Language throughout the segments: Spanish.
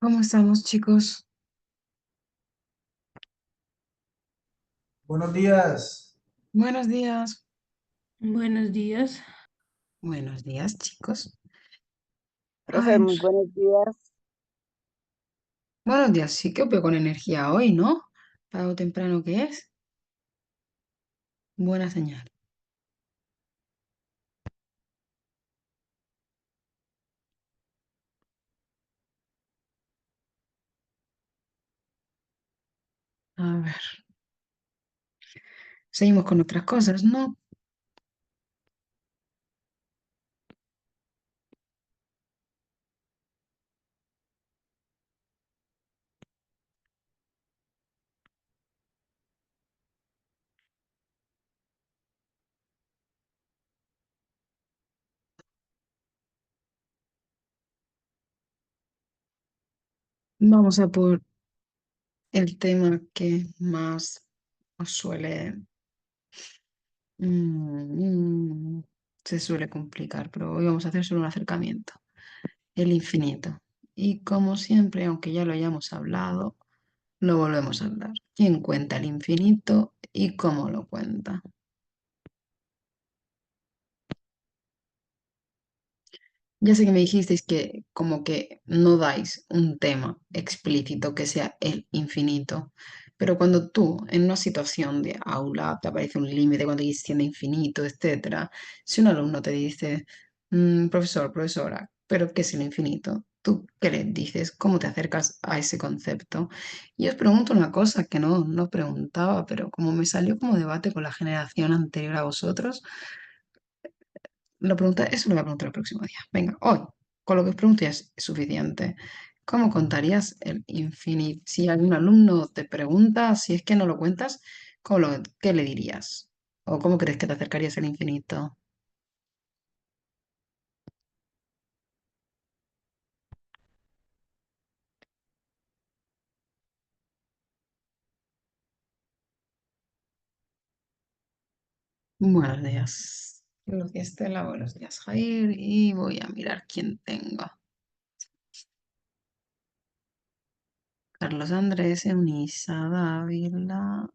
¿Cómo estamos, chicos? Buenos días. Buenos días. Buenos días. Buenos días, chicos. A Profe, ver, muy buenos días. buenos días. Sí que veo con energía hoy, ¿no? Para lo temprano que es. Buena señal. A ver, seguimos con otras cosas, ¿no? Vamos a por el tema que más os mm, se suele complicar, pero hoy vamos a hacer solo un acercamiento. El infinito. Y como siempre, aunque ya lo hayamos hablado, lo volvemos a hablar. ¿Quién cuenta el infinito y cómo lo cuenta? Ya sé que me dijisteis que como que no dais un tema explícito que sea el infinito, pero cuando tú en una situación de aula te aparece un límite cuando dices tiende infinito, etcétera, si un alumno te dice, profesor, profesora, ¿pero qué es el infinito? ¿Tú qué le dices? ¿Cómo te acercas a ese concepto? Y os pregunto una cosa que no preguntaba, pero como me salió como debate con la generación anterior a vosotros, eso lo voy a preguntar el próximo día. Venga, hoy, con lo que os pregunto ya es suficiente. ¿Cómo contarías el infinito? Si algún alumno te pregunta, si es que no lo cuentas, ¿qué le dirías? ¿O cómo crees que te acercarías al infinito? Buenos días, Lucía Estela, buenos días, Jair, y voy a mirar quién tengo. Carlos Andrés, Eunice Dávila,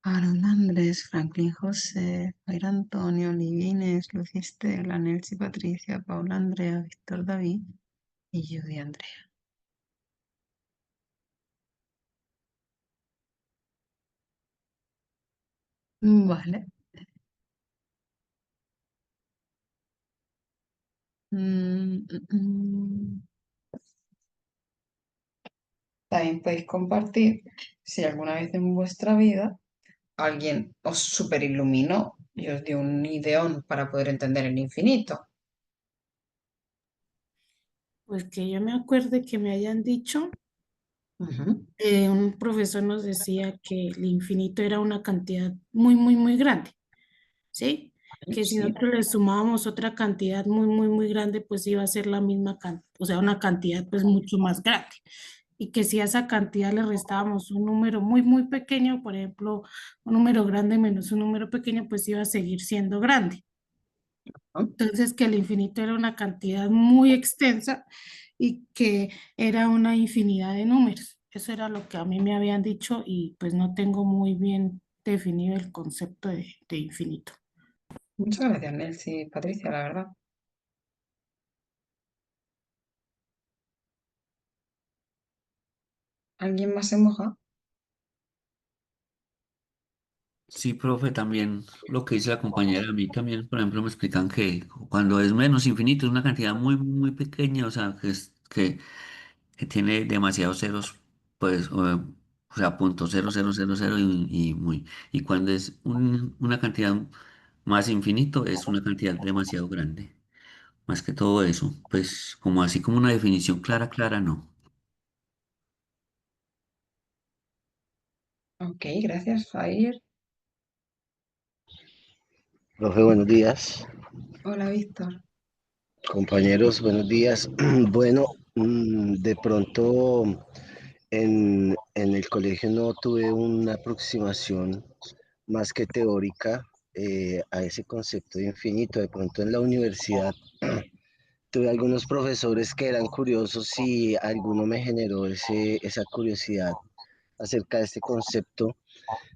Aaron Andrés, Franklin José, Jair Antonio, Livines, Lucía Estela, Nelcy Patricia, Paula Andrea, Víctor David y Judy Andrea. Vale. Mm, mm, mm. También podéis compartir si alguna vez en vuestra vida alguien os superiluminó y os dio un ideón para poder entender el infinito. Pues que yo me acuerde que me hayan dicho, Ujú. un profesor nos decía que el infinito era una cantidad muy, muy, muy grande, ¿sí? Que si Sí. nosotros le sumábamos otra cantidad muy, muy, muy grande, pues iba a ser la misma cantidad, o sea, una cantidad pues mucho más grande. Y que si a esa cantidad le restábamos un número muy, muy pequeño, por ejemplo, un número grande menos un número pequeño, pues iba a seguir siendo grande. ¿No? Entonces, que el infinito era una cantidad muy extensa y que era una infinidad de números. Eso era lo que a mí me habían dicho y pues no tengo muy bien definido el concepto de infinito. Muchas gracias, Nelcy, Patricia, la verdad. ¿Alguien más se moja? Sí, profe, también lo que dice la compañera, a mí también, por ejemplo, me explican que cuando es menos infinito es una cantidad muy, muy pequeña, o sea, que tiene demasiados ceros, pues, o sea, punto cero, cero, cero, cero y cuando es una cantidad más infinito es una cantidad demasiado grande. Más que todo eso, pues, como así como una definición clara, clara, no. Ok, gracias, Jair. Profe, buenos días. Hola, Víctor. Compañeros, buenos días. Bueno, de pronto en el colegio no tuve una aproximación más que teórica a ese concepto de infinito. De pronto en la universidad tuve algunos profesores que eran curiosos y alguno me generó esa curiosidad acerca de este concepto,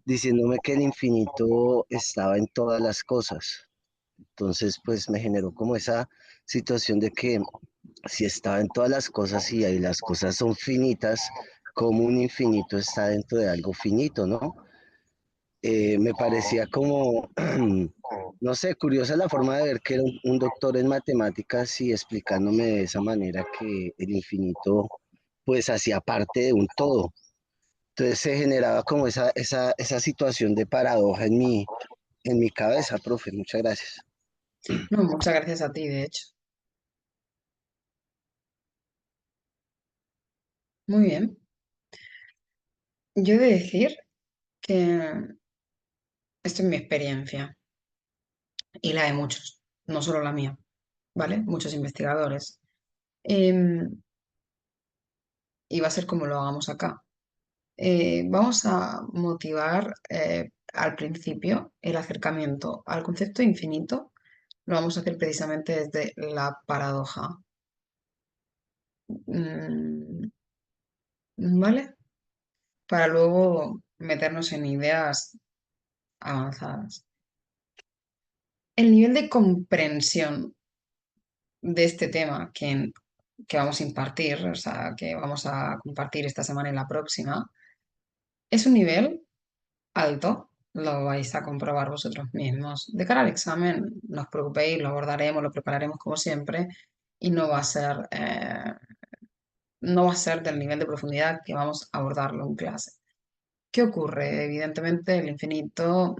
diciéndome que el infinito estaba en todas las cosas. Entonces, pues me generó como esa situación de que si estaba en todas las cosas y ahí las cosas son finitas, como un infinito está dentro de algo finito, ¿no? Me parecía como, no sé, curiosa la forma de ver que era un doctor en matemáticas y explicándome de esa manera que el infinito pues hacía parte de un todo. Entonces se generaba como esa situación de paradoja en mi cabeza, profe. Muchas gracias. No, muchas gracias a ti, de hecho. Muy bien. Yo he de decir que esto es mi experiencia y la de muchos, no solo la mía, ¿vale? Muchos investigadores. Y va a ser como lo hagamos acá. Vamos a motivar al principio el acercamiento al concepto de infinito. Lo vamos a hacer precisamente desde la paradoja. Mm, ¿Vale? Para luego meternos en ideas avanzadas. El nivel de comprensión de este tema que vamos a impartir, o sea, que vamos a compartir esta semana y la próxima, es un nivel alto, lo vais a comprobar vosotros mismos. De cara al examen, no os preocupéis, lo abordaremos, lo prepararemos como siempre y no va a ser del nivel de profundidad que vamos a abordarlo en clase. ¿Qué ocurre? Evidentemente, el infinito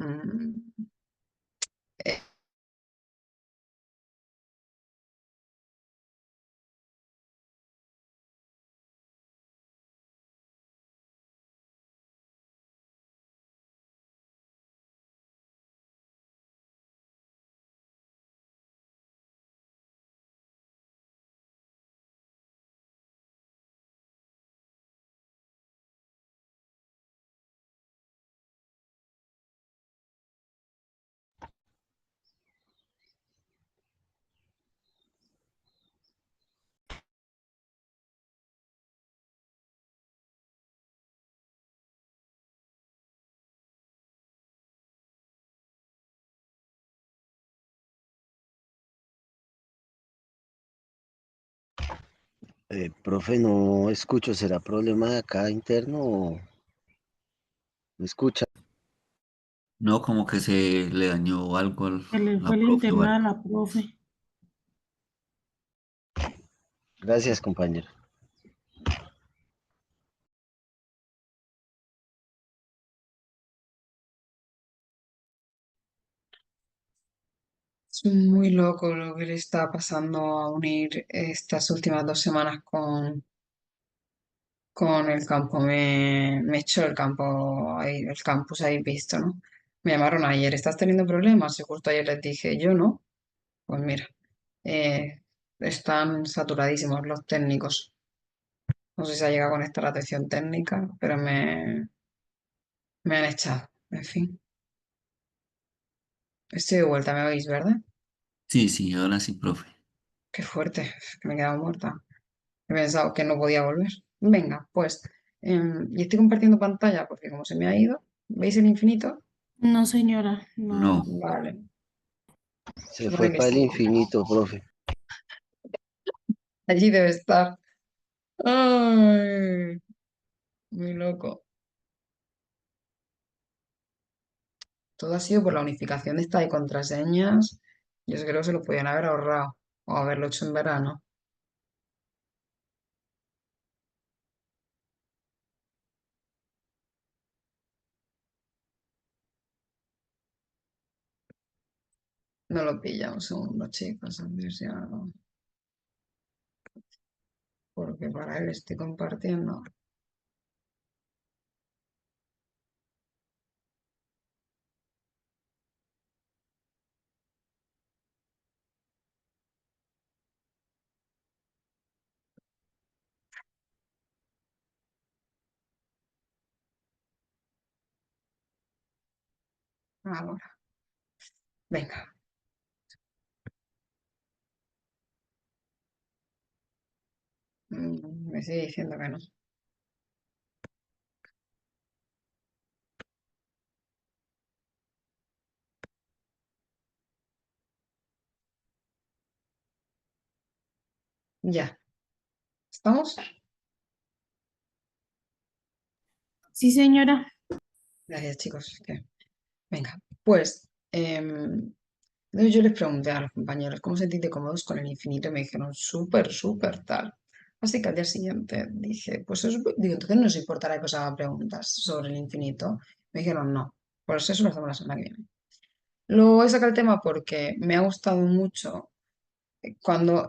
Profe, no escucho. ¿Será problema de acá interno o no escucha? No, como que se le dañó algo Se le la fue el profe o internet a algo. la profe. Gracias, compañero. es muy loco lo que le está pasando a unir estas últimas 2 semanas con el campo. Me echó el campo, ahí, el campus ahí visto, ¿no? Me llamaron ayer, ¿estás teniendo problemas? Y justo ayer les dije, yo no. Pues mira, eh, están saturadísimos los técnicos. No sé si ha llegado a conectar la atención técnica, pero me han echado. En fin, estoy de vuelta, ¿me oís, verdad? Sí, sí, ahora sí, profe. Qué fuerte, que me he quedado muerta. He pensado que no podía volver. Venga, pues, y estoy compartiendo pantalla porque como se me ha ido, ¿veis el infinito? No, señora, no. No. Vale, Se fue ¿dónde que para el está? infinito, profe. Allí debe estar. Ay, muy loco. Todo ha sido por la unificación de esta de contraseñas. Yo creo que se lo podían haber ahorrado o haberlo hecho en verano. No lo pilla un segundo, chicos, antes ya no, porque para él estoy compartiendo. Ahora, venga. Me sigue diciendo que no. Ya. ¿Estamos? Sí, señora. Gracias, chicos. Venga, pues entonces yo les pregunté a los compañeros cómo se sentiste cómodos con el infinito y me dijeron súper, súper tal. Así que al día siguiente dije, pues digo, entonces no os importará que os haga preguntas sobre el infinito. Me dijeron no, pues eso lo hacemos la semana que viene. Luego he sacado el tema porque me ha gustado mucho cuando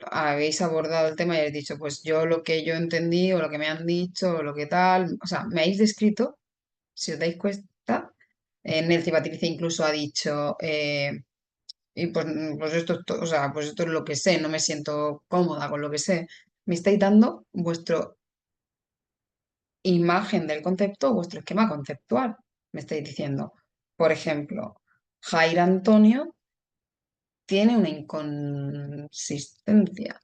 habéis abordado el tema y habéis dicho, pues yo lo que yo entendí o lo que me han dicho o lo que tal, o sea, me habéis descrito, si os dais cuenta, Nelcy Patricia incluso ha dicho, y pues esto, o sea, pues esto es lo que sé, no me siento cómoda con lo que sé. Me estáis dando vuestra imagen del concepto, vuestro esquema conceptual. Me estáis diciendo, por ejemplo, Jair Antonio tiene una inconsistencia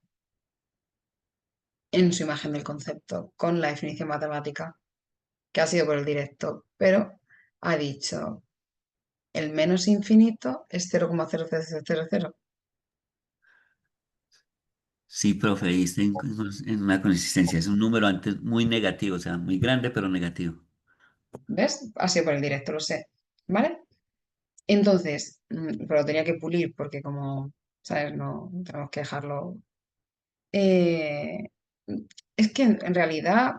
en su imagen del concepto con la definición matemática, que ha sido por el directo, pero ha dicho el menos infinito es 0,0000. Sí, profe, diste en una consistencia. Es un número antes muy negativo, o sea, muy grande, pero negativo. ¿Ves? Ha sido por el directo, lo sé. ¿Vale? Entonces, pero tenía que pulir porque como, ¿sabes? No tenemos que dejarlo. Eh, es que en realidad,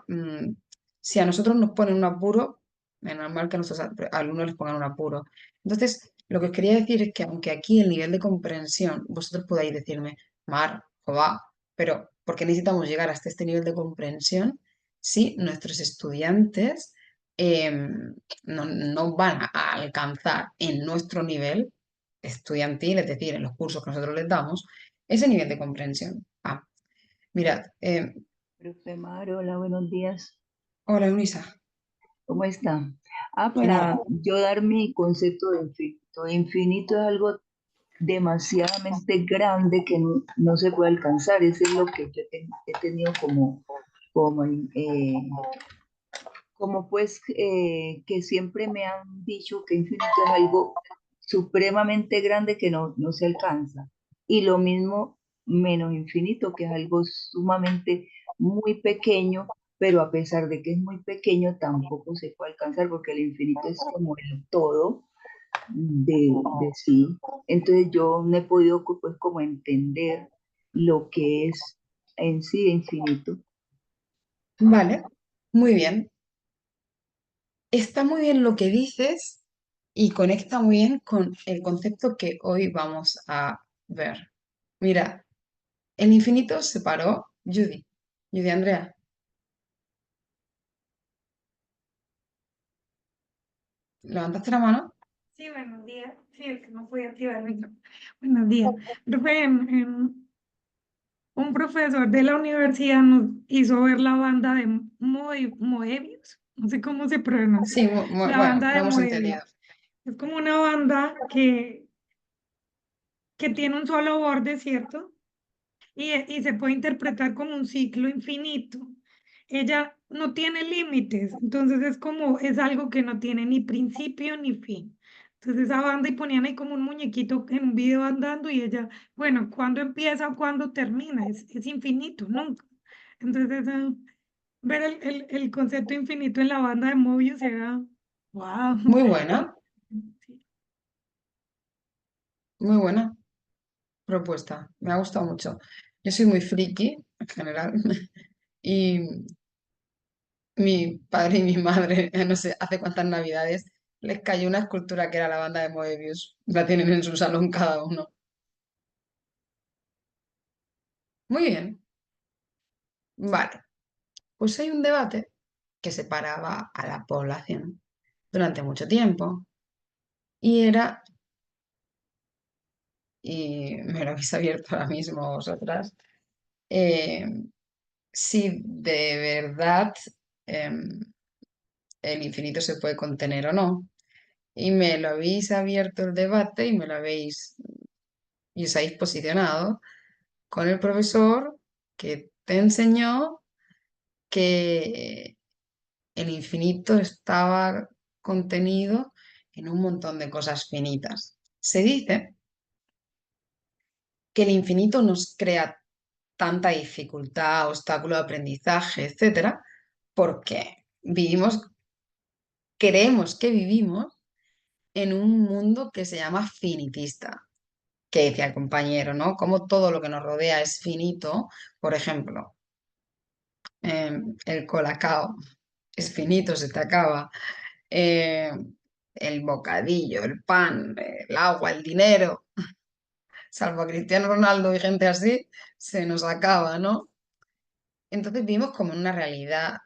si a nosotros nos ponen un apuro, es normal que a nuestros alumnos les pongan un apuro. Entonces, lo que os quería decir es que aunque aquí el nivel de comprensión, vosotros podáis decirme, Mar, Jobá, pero ¿por qué necesitamos llegar hasta este nivel de comprensión si nuestros estudiantes no van a alcanzar en nuestro nivel estudiantil, es decir, en los cursos que nosotros les damos, ese nivel de comprensión? Mirad, Profe Mar, hola, buenos días. hola Eunice. ¿Cómo está? Genial. Para yo dar mi concepto de infinito. Infinito es algo demasiadamente grande que no se puede alcanzar. Eso es lo que yo he tenido como, eh, como pues que siempre me han dicho que infinito es algo supremamente grande que no se alcanza. Y lo mismo menos infinito, que es algo sumamente muy pequeño, pero a pesar de que es muy pequeño, tampoco se puede alcanzar porque el infinito es como el todo de sí. Entonces yo no he podido pues como entender lo que es en sí infinito. Vale, muy bien. Está muy bien lo que dices y conecta muy bien con el concepto que hoy vamos a ver. Mira, el infinito separó Judy. Judy Andrea, ¿levantaste la mano? Sí, buenos días. Sí, es que no podía activar el micrófono. Buenos días. Profe, un profesor de la universidad nos hizo ver la banda de Moebius. No sé cómo se pronuncia. Sí, La bueno, banda lo de hemos entendido. Moebius. Es como una banda que tiene un solo borde, ¿cierto? Y se puede interpretar como un ciclo infinito. Ella no tiene límites, entonces es algo que no tiene ni principio ni fin. Entonces esa banda y ponían ahí como un muñequito en un video andando y ella, bueno, ¿cuándo empieza o cuándo termina? Es infinito, nunca. Entonces ver el concepto infinito en la banda de Mobius era, wow. Muy buena, muy buena propuesta. Me ha gustado mucho. Yo soy muy friki en general y mi padre y mi madre, no sé, hace cuántas navidades les cayó una escultura que era la banda de Moebius. La tienen en su salón cada uno. Muy bien, vale. Pues hay un debate que separaba a la población durante mucho tiempo y era, y me lo habéis abierto ahora mismo vosotras, eh, si de verdad em, el infinito se puede contener o no. Y me lo habéis abierto el debate y me lo habéis y os habéis posicionado con el profesor que te enseñó que el infinito estaba contenido en un montón de cosas finitas. Se dice que el infinito nos crea tanta dificultad, obstáculo de aprendizaje, etcétera, porque creemos que vivimos en un mundo que se llama finitista, que decía el compañero, ¿no? Como todo lo que nos rodea es finito, por ejemplo, el colacao es finito, se te acaba, eh, el bocadillo, el pan, el agua, el dinero, salvo a Cristiano Ronaldo y gente así, se nos acaba, ¿no? Entonces vivimos como en una realidad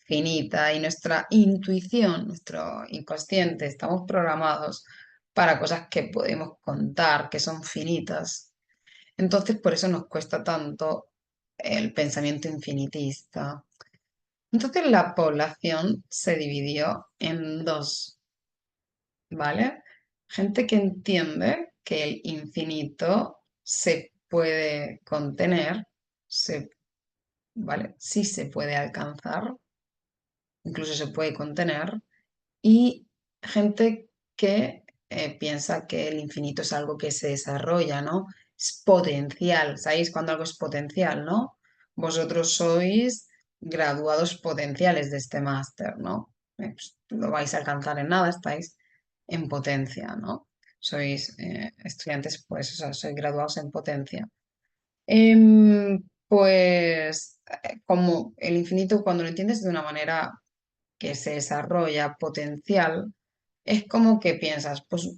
finita y nuestra intuición, nuestro inconsciente, estamos programados para cosas que podemos contar, que son finitas. Entonces por eso nos cuesta tanto el pensamiento infinitista. Entonces la población se dividió en dos, ¿vale? Gente que entiende que el infinito se puede contener, ¿vale? Sí se puede alcanzar, incluso se puede contener, y gente que piensa que el infinito es algo que se desarrolla, ¿no? Es potencial, ¿sabéis cuando algo es potencial, no? Vosotros sois graduados potenciales de este máster, ¿no? Pues, no vais a alcanzar en nada, estáis en potencia, ¿no? Sois estudiantes, pues, o sea, sois graduados en potencia. Pues como el infinito cuando lo entiendes de una manera que se desarrolla potencial, es como que piensas, pues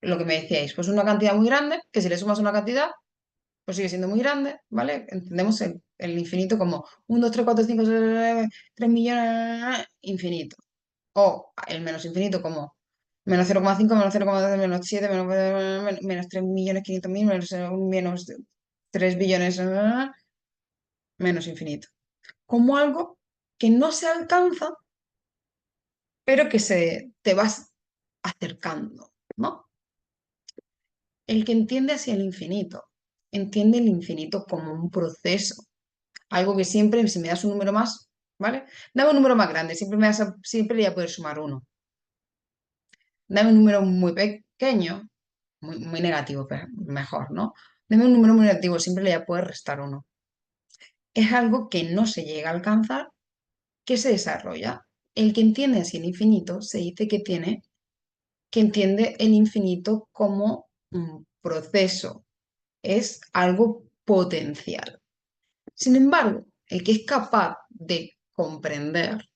lo que me decíais, pues una cantidad muy grande, que si le sumas una cantidad, pues sigue siendo muy grande, ¿vale? Entendemos el infinito como 1, 2, 3, 4, 5, 3 millones, infinito. O el menos infinito como menos 0,5, menos 0,2, menos 7, menos 3 millones 500 mil, menos 3 billones, menos infinito. Como algo que no se alcanza, pero que te vas acercando, ¿no? El que entiende hacia el infinito, entiende el infinito como un proceso, algo que siempre, si me das un número más, ¿vale? Dame un número más grande, siempre le voy a poder sumar uno. Dame un número muy pequeño, muy negativo, pero mejor, ¿no? Dame un número muy negativo, siempre le voy a poder restar uno. Es algo que no se llega a alcanzar, que se desarrolla. El que entiende así el infinito se dice que entiende el infinito como un proceso, es algo potencial. Sin embargo, el que es capaz de comprender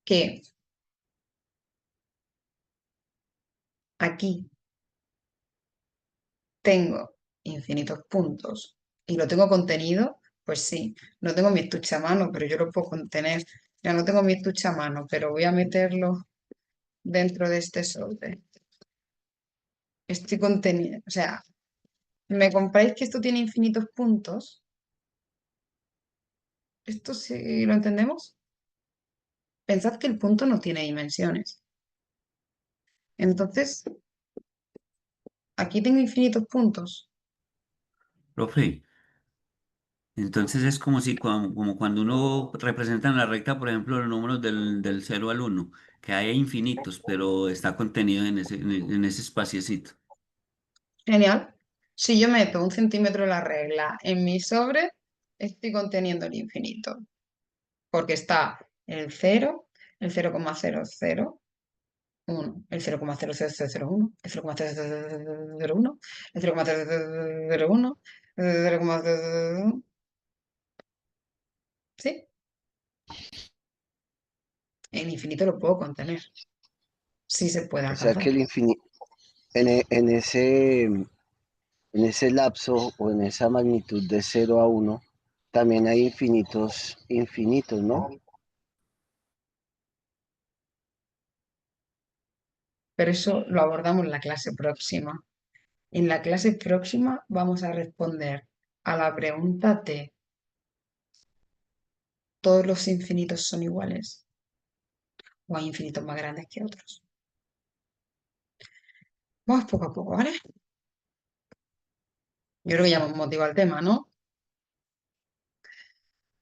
que aquí tengo infinitos puntos y lo tengo contenido, pues sí, no tengo mi estuche a mano, pero yo lo puedo contener. Ya no tengo mi estuche a mano, pero voy a meterlo dentro de este sobre. Estoy contenido, o sea, ¿me compráis que esto tiene infinitos puntos? ¿Esto sí lo entendemos? Pensad que el punto no tiene dimensiones. Entonces, aquí tengo infinitos puntos. Profe, entonces es como si como cuando uno representa en la recta, por ejemplo, los números del 0 al 1, que hay infinitos, pero está contenido en ese espaciecito. Genial. Si yo meto 1 centímetro de la regla en mi sobre, estoy conteniendo el infinito, porque está el cero, el 0,0001, el 0,00001, el 0,0001, el 0,00001, el 0,00001. ¿Sí? El infinito lo puedo contener. Sí se puede O sea alcanzar. que el infinito, en ese lapso o en esa magnitud de 0 a 1 también hay infinitos, infinitos, ¿no? Pero eso lo abordamos en la clase próxima. En la clase próxima vamos a responder a la pregunta de ¿todos los infinitos son iguales? ¿O hay infinitos más grandes que otros? Vamos poco a poco, ¿vale? Yo creo que ya hemos motivado el tema, ¿no?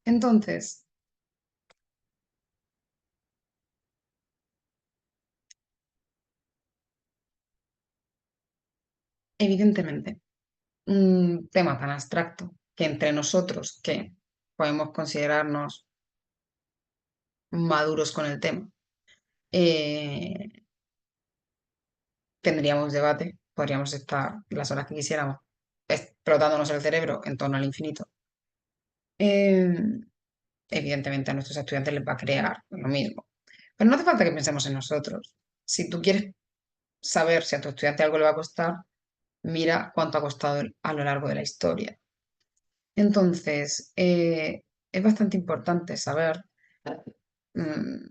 Entonces, evidentemente, un tema tan abstracto que entre nosotros, que podemos considerarnos maduros con el tema, eh, tendríamos debate, podríamos estar las horas que quisiéramos explotándonos el cerebro en torno al infinito. Eh, evidentemente a nuestros estudiantes les va a crear lo mismo. Pero no hace falta que pensemos en nosotros. Si tú quieres saber si a tu estudiante algo le va a costar, mira cuánto ha costado a lo largo de la historia. Entonces, es bastante importante saber mm,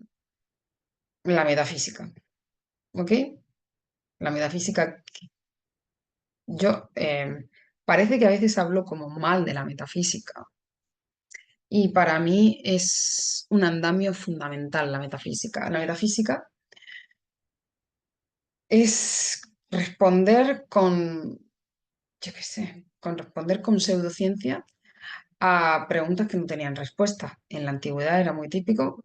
la metafísica, ¿ok? La metafísica, yo parece que a veces hablo como mal de la metafísica y para mí es un andamio fundamental la metafísica. La metafísica es responder con, yo qué sé, con responder con pseudociencia a preguntas que no tenían respuesta. En la antigüedad era muy típico,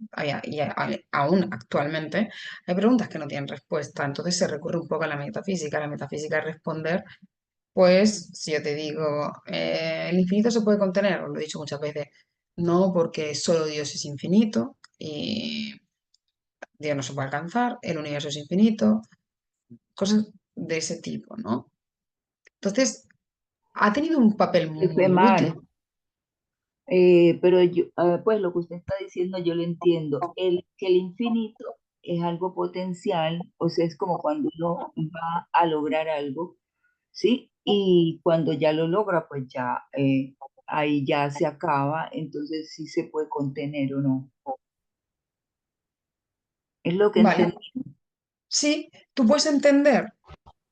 aún actualmente, hay preguntas que no tienen respuesta, entonces se recurre un poco a la metafísica. La metafísica es responder, pues, si yo te digo, ¿el infinito se puede contener? Os lo he dicho muchas veces, no, porque solo Dios es infinito y Dios no se puede alcanzar, el universo es infinito, cosas de ese tipo, ¿no? Entonces, ha tenido un papel muy Mar, útil. pero yo, pues lo que usted está diciendo yo lo entiendo. Que el infinito es algo potencial, o sea, es como cuando uno va a lograr algo, ¿sí? Y cuando ya lo logra, pues ya ahí ya se acaba, entonces sí se puede contener o no. Es lo que Vale, entendí. sí, tú puedes entender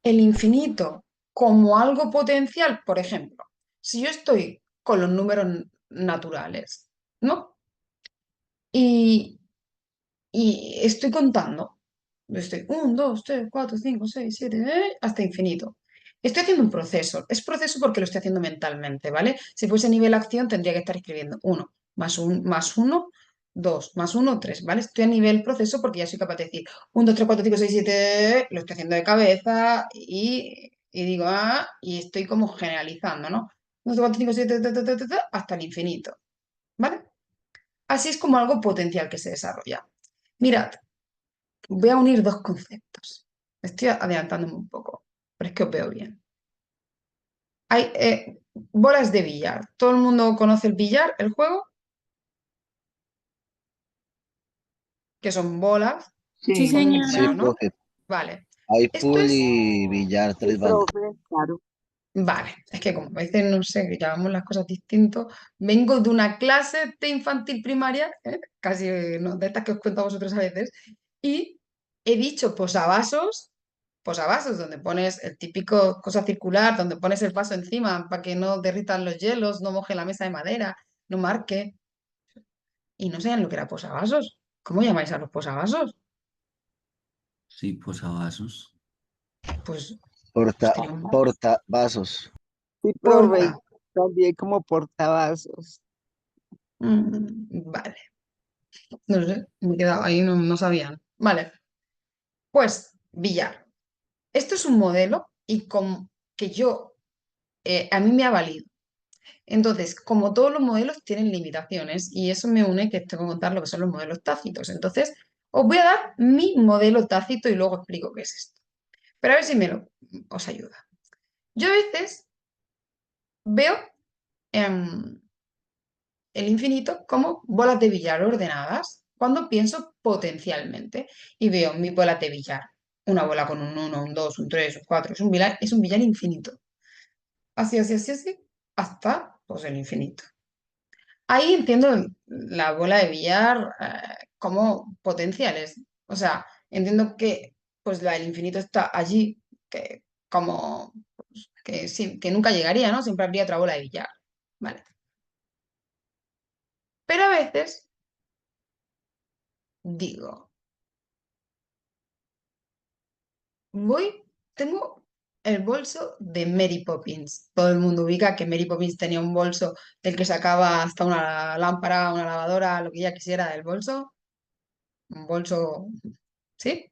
el infinito como algo potencial, por ejemplo, si yo estoy con los números naturales, ¿no? Y, y estoy contando, estoy 1, 2, 3, 4, 5, 6, 7, hasta infinito. Estoy haciendo un proceso, es proceso porque lo estoy haciendo mentalmente, ¿vale? Si fuese nivel acción tendría que estar escribiendo 1 más 1, 2 más 1, 3, ¿vale? Estoy a nivel proceso porque ya soy capaz de decir 1, 2, 3, 4, 5, 6, 7, lo estoy haciendo de cabeza y digo, y estoy como generalizando, ¿no? 1, 2, 3, 4, 5, 7, hasta el infinito, ¿vale? Así es como algo potencial que se desarrolla. Mirad, voy a unir dos conceptos. Me estoy adelantándome un poco, pero es que os veo bien. Hay bolas de billar. ¿Todo el mundo conoce el billar, el juego? Que son bolas Sí, Sí, con Sí, números, señora. ¿no? profe. Vale. Hay Esto pool es, y billar, sí, tres bandas. profe, claro. vale, es que como a veces no sé, que llamamos las cosas distintos. Vengo de una clase de infantil primaria, casi no, de estas que os cuento a vosotros a veces, y he dicho posavasos, donde pones el típico cosa circular, donde pones el vaso encima para que no derritan los hielos, no moje la mesa de madera, no marque. Y no sabían lo que era posavasos. ¿Cómo llamáis a los posavasos? Sí, posavasos. Pues, pues Porta, tenía un portavasos. Sí, profe, y porta. también como portavasos. Vale, no sé, me he quedado ahí, no, no sabían. Vale, pues billar. Esto es un modelo y que yo, a mí me ha valido. Entonces, como todos los modelos tienen limitaciones y eso me une que tengo que contar lo que son los modelos tácitos. Entonces, os voy a dar mi modelo tácito y luego explico qué es esto. Pero a ver si os ayuda. Yo a veces veo el infinito como bolas de billar ordenadas cuando pienso potencialmente y veo mi bola de billar. Una bola con un 1, un 2, un 3, un 4. Es un billar infinito. Así, así, así, así, hasta pues, el infinito. Ahí entiendo la bola de billar como potenciales. O sea, entiendo que pues el infinito está allí, que como pues, que, sí, que nunca llegaría, ¿no? Siempre habría otra bola de billar. Vale. Pero a veces digo, tengo el bolso de Mary Poppins. Todo el mundo ubica que Mary Poppins tenía un bolso del que sacaba hasta una lámpara, una lavadora, lo que ella quisiera del bolso. Un bolso, ¿sí?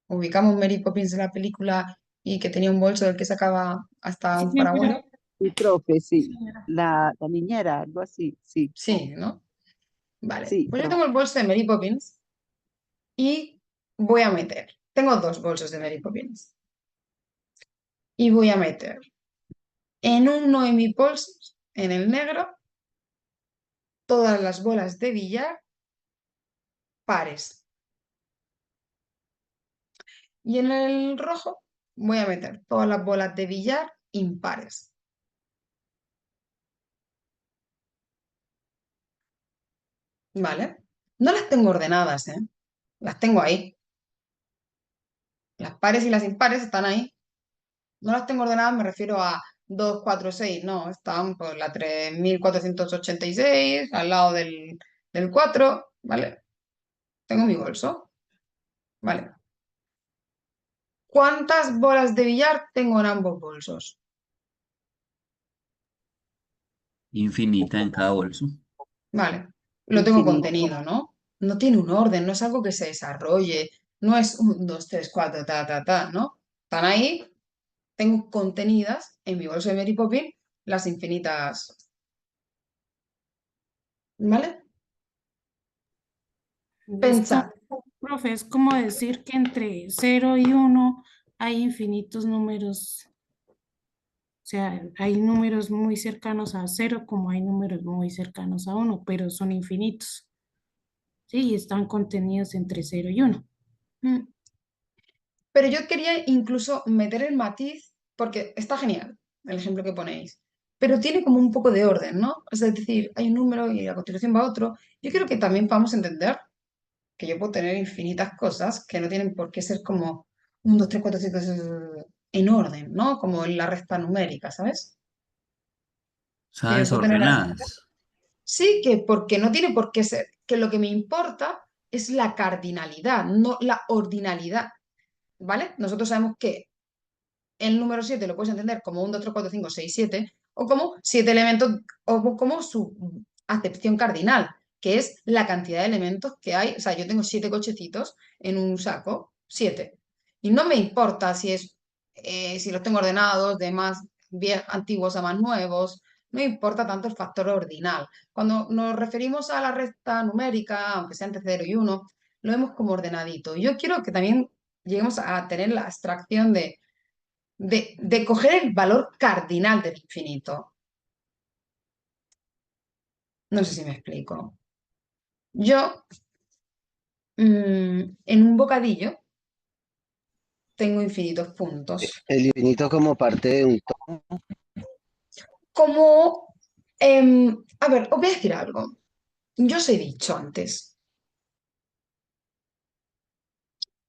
Ubicamos Mary Poppins en la película y que tenía un bolso del que sacaba hasta Sí, un paraguas. señora. Sí, profe, Sí, sí. señora. La niñera, algo así, sí, Sí, ¿no? Vale. sí, Pues yo profe. tengo el bolso de Mary Poppins y voy a meter. Tengo dos bolsos de Mary Poppins. Y voy a meter en uno de mis bolsos, en el negro, todas las bolas de billar pares. Y en el rojo voy a meter todas las bolas de billar impares. ¿Vale? No las tengo ordenadas, ¿eh? Las tengo ahí. Las pares y las impares están ahí. No las tengo ordenadas, me refiero a 2, 4, 6. No, están por la 3486 al lado del 4. ¿Vale? Tengo mi bolso. ¿Vale? ¿Cuántas bolas de billar tengo en ambos bolsos? Infinita en cada bolso. Vale, lo tengo Infinito. contenido, ¿no? No tiene un orden, no es algo que se desarrolle, no es un, dos, tres, cuatro, ¿no? Están ahí, tengo contenidas en mi bolso de Mary Poppins las infinitas, ¿vale? Es como, Pensad, profe, es como decir que entre 0 y 1 hay infinitos números. O sea, hay números muy cercanos a 0 como hay números muy cercanos a 1, pero son infinitos. Sí, y están contenidos entre 0 y 1. mm, pero yo quería incluso meter el matiz, porque está genial el ejemplo que ponéis, pero tiene como un poco de orden, ¿no? Es decir, hay un número y a continuación va otro. Yo quiero que también podamos entender que yo puedo tener infinitas cosas que no tienen por qué ser como 1, 2, 3, 4, 5, 6, en orden, ¿no? Como en la recta numérica, ¿sabes? O sea, Que yo puedo tener desordenadas. sí, que porque no tiene por qué ser, que lo que me importa es la cardinalidad, no la ordinalidad, ¿vale? Nosotros sabemos que el número 7 lo puedes entender como 1, 2, 3, 4, 5, 6, 7, o como 7 elementos, o como su acepción cardinal, que es la cantidad de elementos que hay. O sea, yo tengo 7 cochecitos en un saco, 7. Y no me importa si es, si los tengo ordenados de más antiguos a más nuevos, no importa tanto el factor ordinal. Cuando nos referimos a la recta numérica, aunque sea entre 0 y 1, lo vemos como ordenadito. Yo quiero que también lleguemos a tener la abstracción de coger el valor cardinal del infinito. No sé si me explico. Yo, en un bocadillo, tengo infinitos puntos. El infinito como parte de un todo. Como, a ver, os voy a decir algo. Yo os he dicho antes,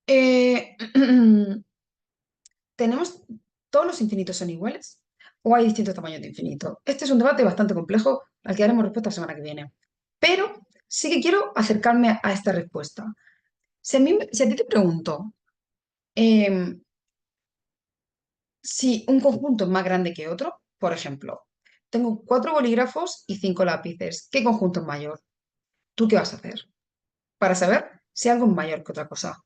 eh, ¿tenemos todos los infinitos son iguales o hay distintos tamaños de infinito? Este es un debate bastante complejo al que daremos respuesta la semana que viene. Pero sí que quiero acercarme a esta respuesta. Si a ti te pregunto, em, si un conjunto es más grande que otro, por ejemplo, tengo 4 bolígrafos y 5 lápices, ¿qué conjunto es mayor? ¿Tú qué vas a hacer para saber si algo es mayor que otra cosa?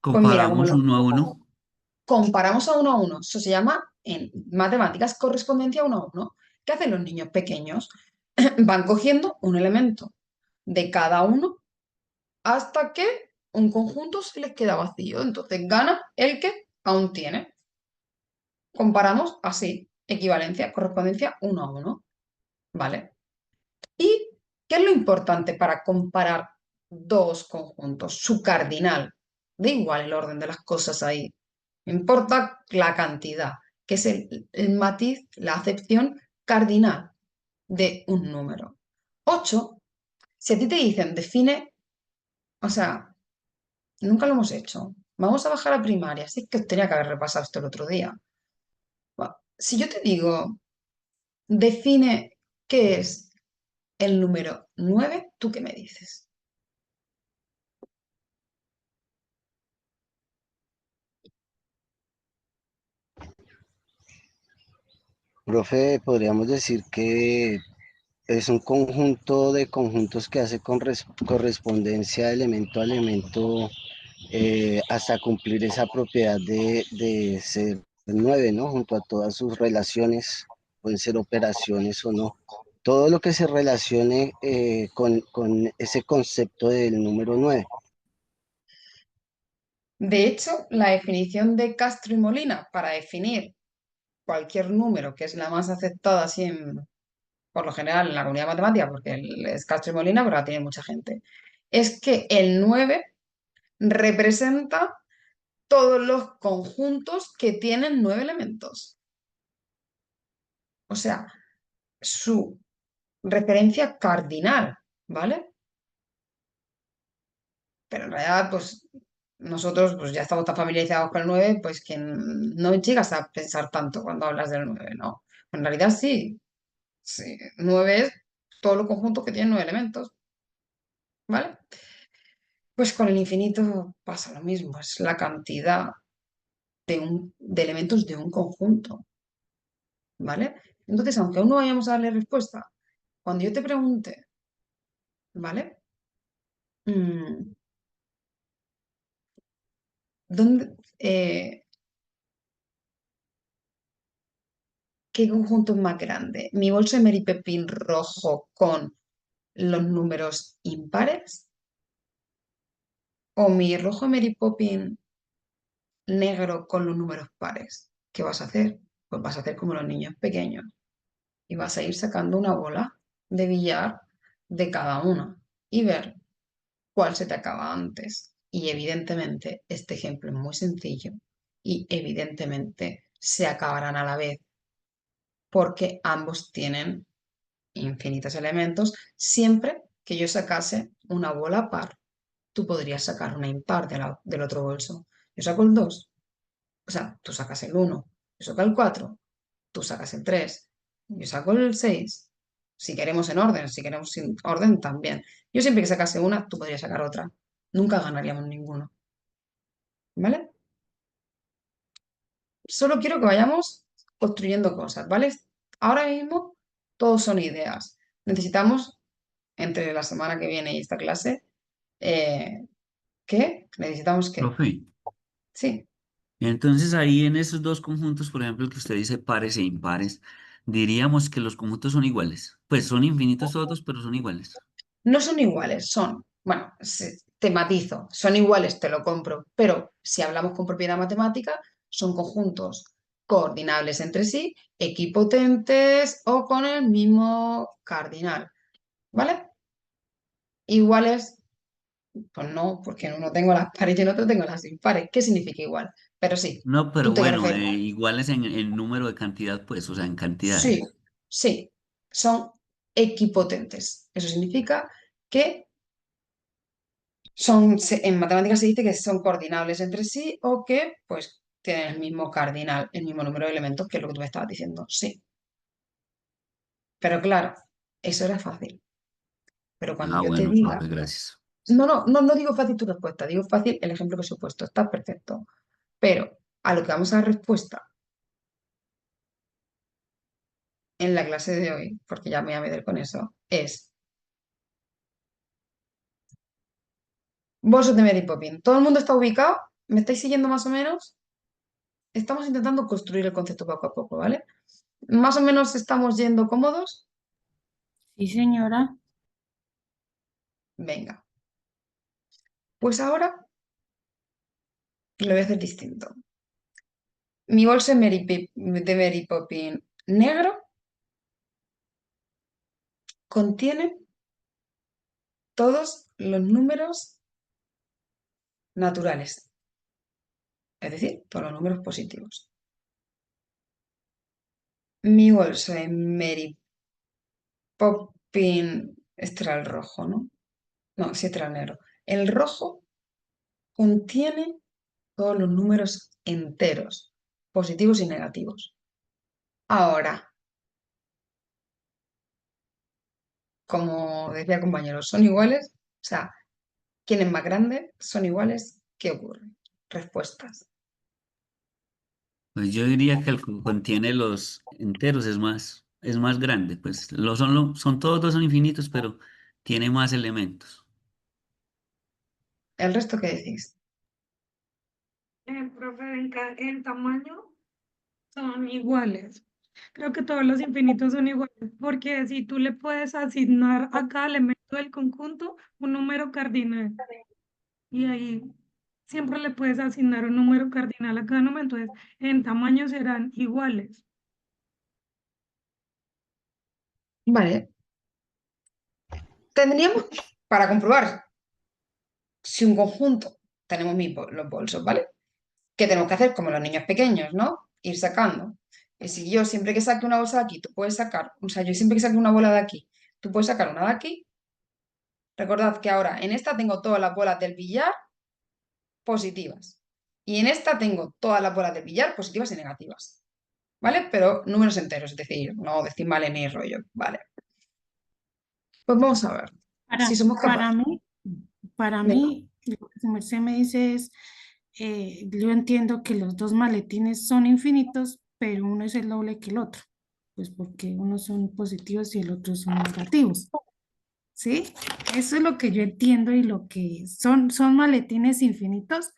Pues mira, como Comparamos lo uno a uno. comparamos a uno, eso se llama en matemáticas correspondencia uno a uno. ¿Qué hacen los niños pequeños? Van cogiendo un elemento de cada uno hasta que un conjunto se les queda vacío. Entonces gana el que aún tiene. Comparamos así, equivalencia, correspondencia uno a uno, ¿vale? ¿Y qué es lo importante para comparar dos conjuntos? Su cardinal. Da igual el orden de las cosas ahí. Importa la cantidad, que es el matiz, la acepción cardinal de un número. 8, si a ti te dicen define, o sea, nunca lo hemos hecho. Vamos a bajar a primaria, así que os tenía que haber repasado esto el otro día. Si yo te digo define qué es el número 9, ¿tú qué me dices? Profe, podríamos decir que es un conjunto de conjuntos que hace correspondencia elemento a elemento hasta cumplir esa propiedad de ser 9, ¿no? Junto a todas sus relaciones, pueden ser operaciones o no. Todo lo que se relacione con ese concepto del número 9. De hecho, la definición de Castro y Molina para definir cualquier número, que es la más aceptada así por lo general en la comunidad matemática, porque es Castro y Molina, pero la tiene mucha gente, es que el 9 representa todos los conjuntos que tienen 9 elementos. O sea, su referencia cardinal, ¿vale? Pero en realidad, pues nosotros pues ya estamos tan familiarizados con el 9 pues que no llegas a pensar tanto cuando hablas del 9, ¿no? En realidad sí, sí, 9 es todos los conjuntos que tienen 9 elementos, ¿vale? Pues con el infinito pasa lo mismo, es la cantidad de elementos de un conjunto, ¿vale? Entonces, aunque aún no vayamos a darle respuesta, cuando yo te pregunte, ¿vale? Mm, ¿dónde, ¿qué conjunto es más grande? ¿Mi bolso de Mary Pepín rojo con los números impares? ¿O mi rojo de Mary Poppins negro con los números pares? ¿Qué vas a hacer? Pues vas a hacer como los niños pequeños y vas a ir sacando una bola de billar de cada una y ver cuál se te acaba antes. Y evidentemente este ejemplo es muy sencillo y evidentemente se acabarán a la vez porque ambos tienen infinitos elementos. Siempre que yo sacase una bola par, tú podrías sacar una impar del otro bolso. Yo saco el 2, o sea, tú sacas el 1, yo saco el 4, tú sacas el 3, yo saco el 6. Si queremos en orden, si queremos sin orden también. Yo siempre que sacase una, tú podrías sacar otra. Nunca ganaríamos ninguno. ¿Vale? Solo quiero que vayamos construyendo cosas, ¿vale? Ahora mismo todos son ideas. Necesitamos, entre la semana que viene y esta clase, ¿qué? Necesitamos qué. Profe, Sí. entonces ahí en esos dos conjuntos, por ejemplo, el que usted dice pares e impares, diríamos que los conjuntos son iguales. Pues son infinitos todos, pero son iguales. No son iguales, son, bueno, te matizo, son iguales, te lo compro, pero si hablamos con propiedad matemática, son conjuntos coordinables entre sí, equipotentes o con el mismo cardinal, ¿vale? Iguales, pues no, porque en uno tengo las pares y en otro tengo las impares. ¿Qué significa igual? Pero sí, No, tú pero te bueno, refieres. iguales en número de cantidad, pues, o sea, en Sí, cantidades. sí, son equipotentes. Eso significa que en matemáticas se dice que son coordinables entre sí o que pues tienen el mismo cardinal, el mismo número de elementos, que es lo que tú me estabas diciendo. Sí, pero claro, eso era fácil. Pero cuando Ah, yo te bueno, diga, profe, gracias. no digo fácil tu respuesta, digo fácil el ejemplo que os he puesto, está perfecto. Pero a lo que vamos a dar respuesta en la clase de hoy, porque ya me voy a meter con eso, es bolsos de Mary Poppins. ¿Todo el mundo está ubicado? ¿Me estáis siguiendo más o menos? Estamos intentando construir el concepto poco a poco, ¿vale? Más o menos estamos yendo cómodos. Sí, señora. Venga, pues ahora lo voy a hacer distinto. Mi bolso de de Mary Poppins negro contiene todos los números naturales, es decir, todos los números positivos. Mi bolso de Mary Poppins, este era el rojo, ¿no? No, sí, este era el negro. El rojo contiene todos los números enteros, positivos y negativos. Ahora, como decía compañero, son iguales, o sea, ¿quién es más grande? Son iguales, ¿qué ocurre? Respuestas. Pues yo diría que el que contiene los enteros es más grande, pues son todos dos son infinitos, pero tiene más elementos. ¿El resto qué decís? Profe, en tamaño son iguales. Creo que todos los infinitos son iguales, porque si tú le puedes asignar a cada elemento del conjunto un número cardinal, y ahí siempre le puedes asignar un número cardinal a cada número, entonces en tamaño serán iguales. Vale. Tendríamos, para comprobar si un conjunto, tenemos los bolsos, ¿vale? ¿Qué tenemos que hacer? Como los niños pequeños, ¿no? Ir sacando. Y si yo siempre que saque una bolsa de aquí, tú puedes sacar, o sea, yo siempre que saque una bola de aquí, tú puedes sacar una de aquí. Recordad que ahora en esta tengo todas las bolas del billar positivas. Y en esta tengo todas las bolas del billar positivas y negativas. ¿Vale? Pero números enteros, es decir, no decimales ni rollo. Vale. Pues vamos a ver si Para, somos para capaces. mí, para Venga. mí, lo que su merced me dice es, yo entiendo que los dos maletines son infinitos, pero uno es el doble que el otro, pues porque unos son positivos y el otro son negativos, ¿sí? Eso es lo que yo entiendo y lo que son maletines infinitos,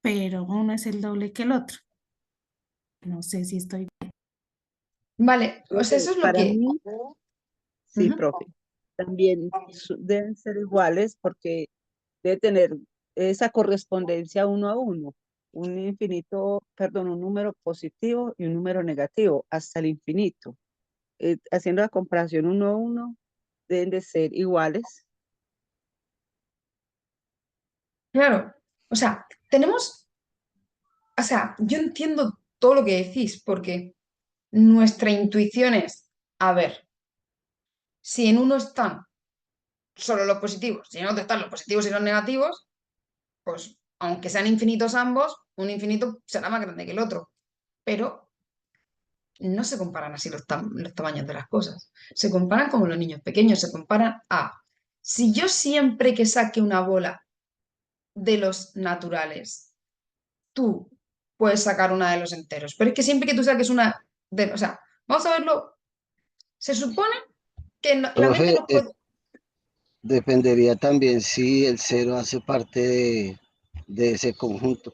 pero uno es el doble que el otro. No sé si estoy... Vale, o sea, Profe, eso es lo para que... mí, sí, Ujú. profe, también deben ser iguales porque debe tener esa correspondencia uno a uno, un infinito, perdón, un número positivo y un número negativo, hasta el infinito. Haciendo la comparación uno a uno, deben de ser iguales. Claro. O sea, tenemos... O sea, yo entiendo todo lo que decís, porque nuestra intuición es, a ver, si en uno están solo los positivos, si en otro están los positivos y los negativos, pues aunque sean infinitos ambos, un infinito será más grande que el otro. Pero no se comparan así los tamaños de las cosas. Se comparan como los niños pequeños, se comparan a, si yo siempre que saque una bola de los naturales, tú puedes sacar una de los enteros, pero es que siempre que tú saques una de, o sea, vamos a verlo, se supone que la mente Profe, no puede... dependería también si el cero hace parte de ese conjunto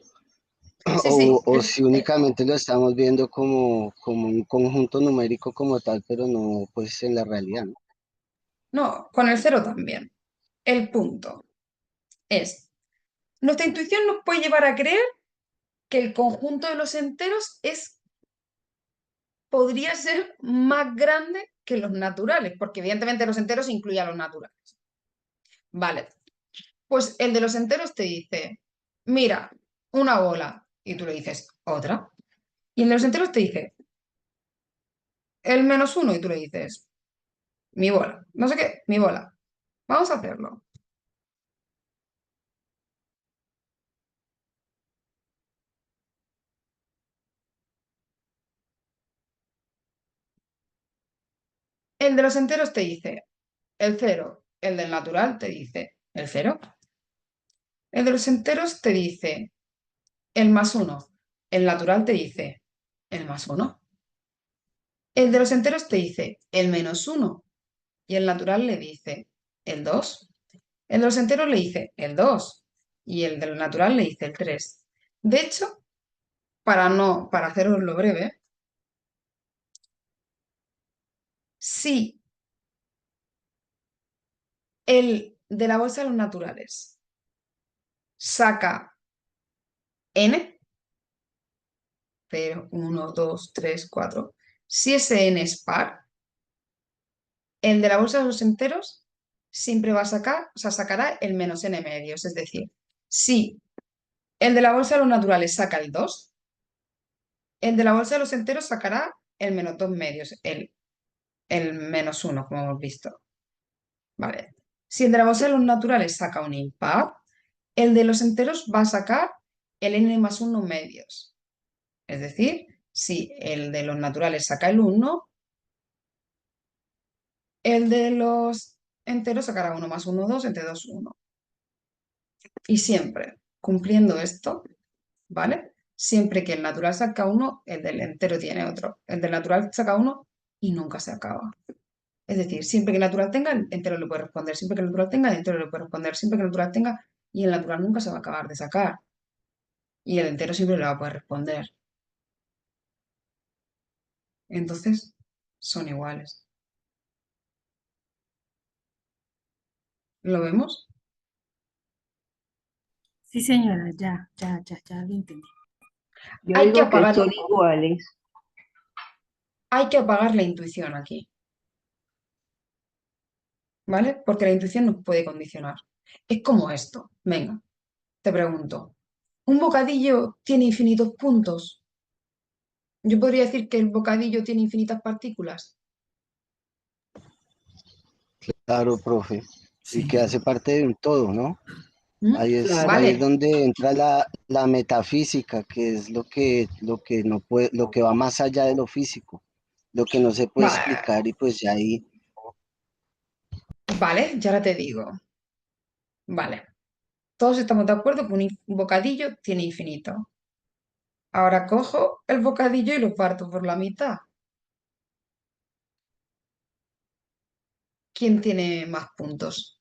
Sí, sí, o si únicamente lo estamos viendo como un conjunto numérico como tal, pero no pues en la realidad, ¿no? no, con el cero también. El punto es, nuestra intuición nos puede llevar a creer que el conjunto de los enteros podría ser más grande que los naturales, porque evidentemente los enteros incluyen a los naturales. Vale, pues el de los enteros te dice, mira, una bola, y tú le dices, otra. Y el de los enteros te dice, el menos uno, y tú le dices, mi bola. No sé qué, mi bola. Vamos a hacerlo. El de los enteros te dice el cero, el del natural te dice el cero. El de los enteros te dice el más uno, el natural te dice el más uno. El de los enteros te dice el menos uno y el natural le dice el 2. El de los enteros le dice el 2 y el del natural le dice el 3. De hecho, para haceroslo breve, si el de la bolsa de los naturales saca n, 0, 1, 2, 3, 4, si ese n es par, el de la bolsa de los enteros siempre va a sacar, o sea, sacará el menos n medios. Es decir, si el de la bolsa de los naturales saca el 2, el de la bolsa de los enteros sacará el menos 2 medios, el menos uno, como hemos visto. Vale. Si el de la bolsa de los naturales saca un impar, el de los enteros va a sacar el n más 1 medios. Es decir, si el de los naturales saca el 1, el de los enteros sacará 1 más 1, 2, entre 2, 1. Y siempre cumpliendo esto, ¿vale? Siempre que el natural saca uno, el del entero tiene otro. El del natural saca uno y nunca se acaba. Es decir, siempre que el natural tenga, el entero le puede responder. Siempre que el natural tenga, el entero le puede responder. Siempre que el natural tenga, y el natural nunca se va a acabar de sacar. Y el entero siempre le va a poder responder. Entonces, son iguales. ¿Lo vemos? Sí, señora, ya lo entendí. Yo Hay que digo que apagar, son iguales. hay que apagar la intuición aquí, ¿vale? Porque la intuición nos puede condicionar. Es como esto. Venga, te pregunto. ¿Un bocadillo tiene infinitos puntos? Yo podría decir que el bocadillo tiene infinitas partículas. Claro, profe. Y que Sí, hace parte de un todo, ¿no? ¿Mm? Claro. Ahí es ¿Vale? donde entra la metafísica, que es lo que no puede, lo que va más allá de lo físico, lo que no se puede Va- explicar, y pues ya ahí, Vale, ya ahora te digo. Vale. Todos estamos de acuerdo que un bocadillo tiene infinito. Ahora cojo el bocadillo y lo parto por la mitad. ¿Quién tiene más puntos?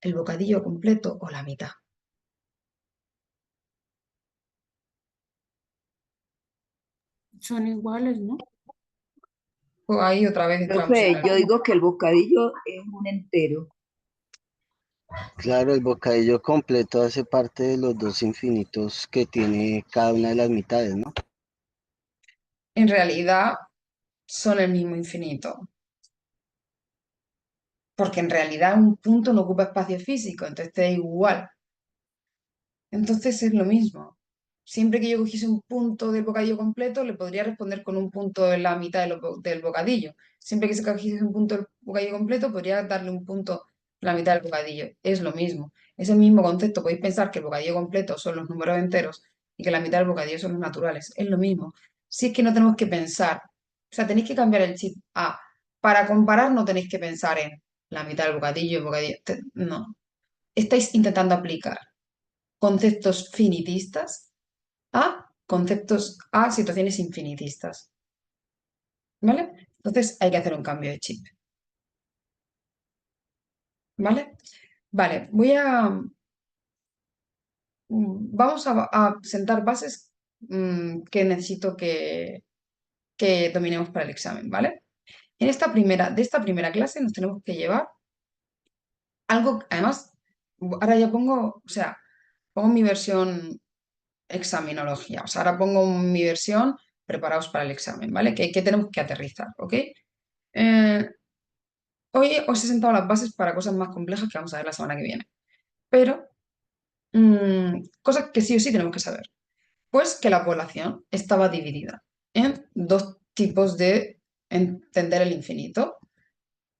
¿El bocadillo completo o la mitad? Son iguales, ¿no? Pues ahí otra vez entramos en Profe, el... yo digo que el bocadillo es un entero. claro, el bocadillo completo hace parte de los dos infinitos que tiene cada una de las mitades, ¿no? En realidad son el mismo infinito. Porque en realidad un punto no ocupa espacio físico, entonces te da igual. Entonces es lo mismo. Siempre que yo cogiese un punto del bocadillo completo, le podría responder con un punto en la mitad del bocadillo. Siempre que se cogiese un punto del bocadillo completo, podría darle un punto en la mitad del bocadillo. Es lo mismo. Es el mismo concepto. Podéis pensar que el bocadillo completo son los números enteros y que la mitad del bocadillo son los naturales. Es lo mismo. Si es que no tenemos que pensar. O sea, tenéis que cambiar el chip a, para comparar no tenéis que pensar en la mitad del bocadillo, el bocadillo. No. Estáis intentando aplicar conceptos finitistas a situaciones infinitistas, ¿vale? Entonces hay que hacer un cambio de chip, ¿vale? Vale, vamos a sentar bases que necesito que dominemos para el examen, ¿vale? De esta primera clase nos tenemos que llevar algo, además, ahora ya pongo, o sea, pongo mi versión examinología. O sea, ahora pongo mi versión preparados para el examen, ¿vale? Que tenemos que aterrizar, ¿ok? Eh, hoy os he sentado las bases para cosas más complejas que vamos a ver la semana que viene, pero cosas que sí o sí tenemos que saber. Pues que la población estaba dividida en dos tipos de entender el infinito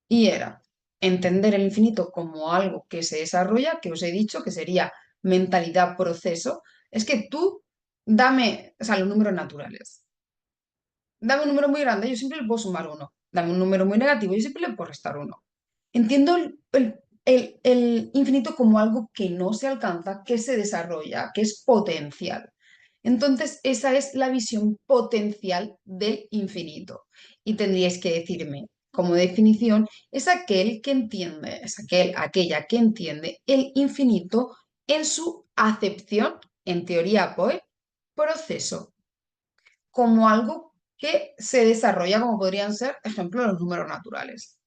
y era entender el infinito como algo que se desarrolla, que os he dicho que sería mentalidad proceso. Es que tú dame, o sea, los números naturales. Dame un número muy grande, yo siempre le puedo sumar uno. Dame un número muy negativo, yo siempre le puedo restar uno. Entiendo el infinito como algo que no se alcanza, que se desarrolla, que es potencial. Entonces, esa es la visión potencial del infinito. Y tendríais que decirme, como definición, es aquel que entiende, es aquella que entiende el infinito en su acepción, en teoría, pues, proceso como algo que se desarrolla, como podrían ser, ejemplo, los números naturales.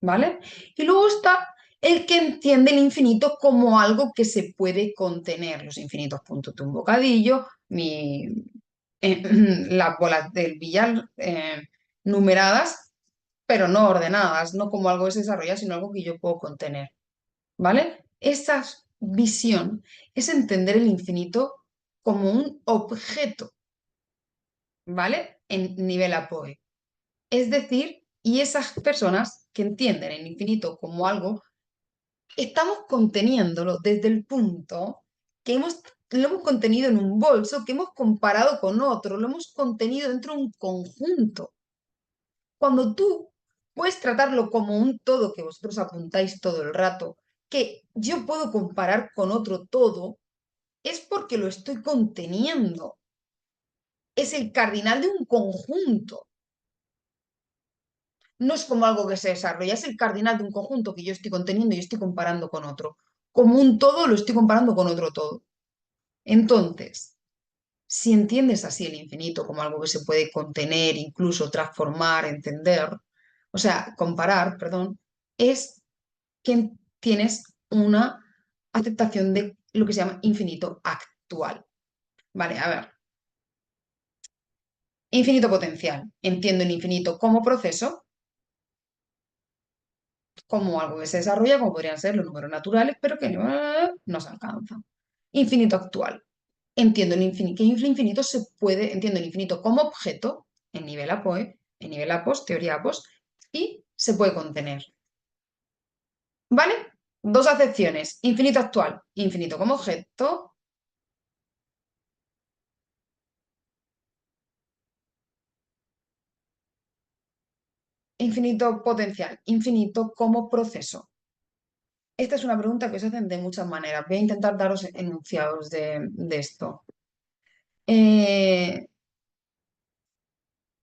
¿Vale? Y luego está el que entiende el infinito como algo que se puede contener, los infinitos puntos de un bocadillo, las bolas del billar numeradas, pero no ordenadas, no como algo que se desarrolla, sino algo que yo puedo contener. ¿Vale? Esa visión es entender el infinito como un objeto, ¿vale? En nivel APOE. Es decir, y esas personas que entienden el infinito como algo, estamos conteniéndolo desde el punto que lo hemos contenido en un bolso, que hemos comparado con otro, lo hemos contenido dentro de un conjunto. Cuando tú puedes tratarlo como un todo que vosotros apuntáis todo el rato, que yo puedo comparar con otro todo, es porque lo estoy conteniendo. Es el cardinal de un conjunto. No es como algo que se desarrolla, es el cardinal de un conjunto que yo estoy conteniendo y estoy comparando con otro. Como un todo lo estoy comparando con otro todo. Entonces, si entiendes así el infinito como algo que se puede contener, incluso transformar, entender, o sea, comparar, perdón, es que tienes una aceptación de lo que se llama infinito actual. Vale, a ver. Infinito potencial. Entiendo el infinito como proceso, como algo que se desarrolla, como podrían ser los números naturales, pero que no se alcanza. Infinito actual. Entiendo el infinito, que el infinito se puede, entiendo el infinito como objeto, en nivel APOE, en nivel APOS, teoría APOS, y se puede contener. ¿Vale? Dos acepciones. Infinito actual, infinito como objeto. Infinito potencial, infinito como proceso. Esta es una pregunta que se hacen de muchas maneras. Voy a intentar daros enunciados de esto.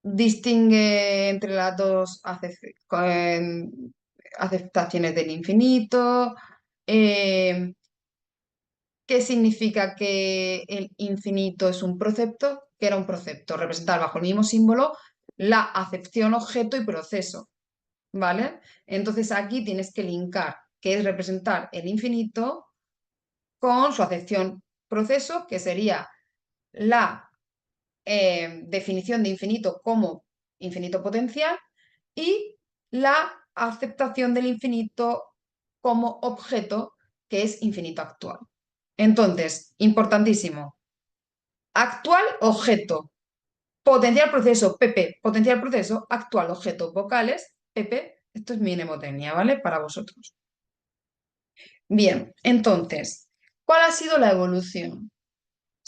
Distingue entre las dos aceptaciones del infinito. ¿Qué significa que el infinito es un concepto? Que era un concepto, representar bajo el mismo símbolo la acepción, objeto y proceso. ¿Vale? Entonces aquí tienes que linkar, que es representar el infinito con su acepción proceso, que sería la definición de infinito como infinito potencial y la aceptación del infinito como objeto, que es infinito actual. Entonces, importantísimo, actual objeto, potencial proceso, PP, potencial proceso, actual objeto, vocales, PP, esto es mi mnemotecnia, ¿vale? Para vosotros. Bien, entonces, ¿cuál ha sido la evolución?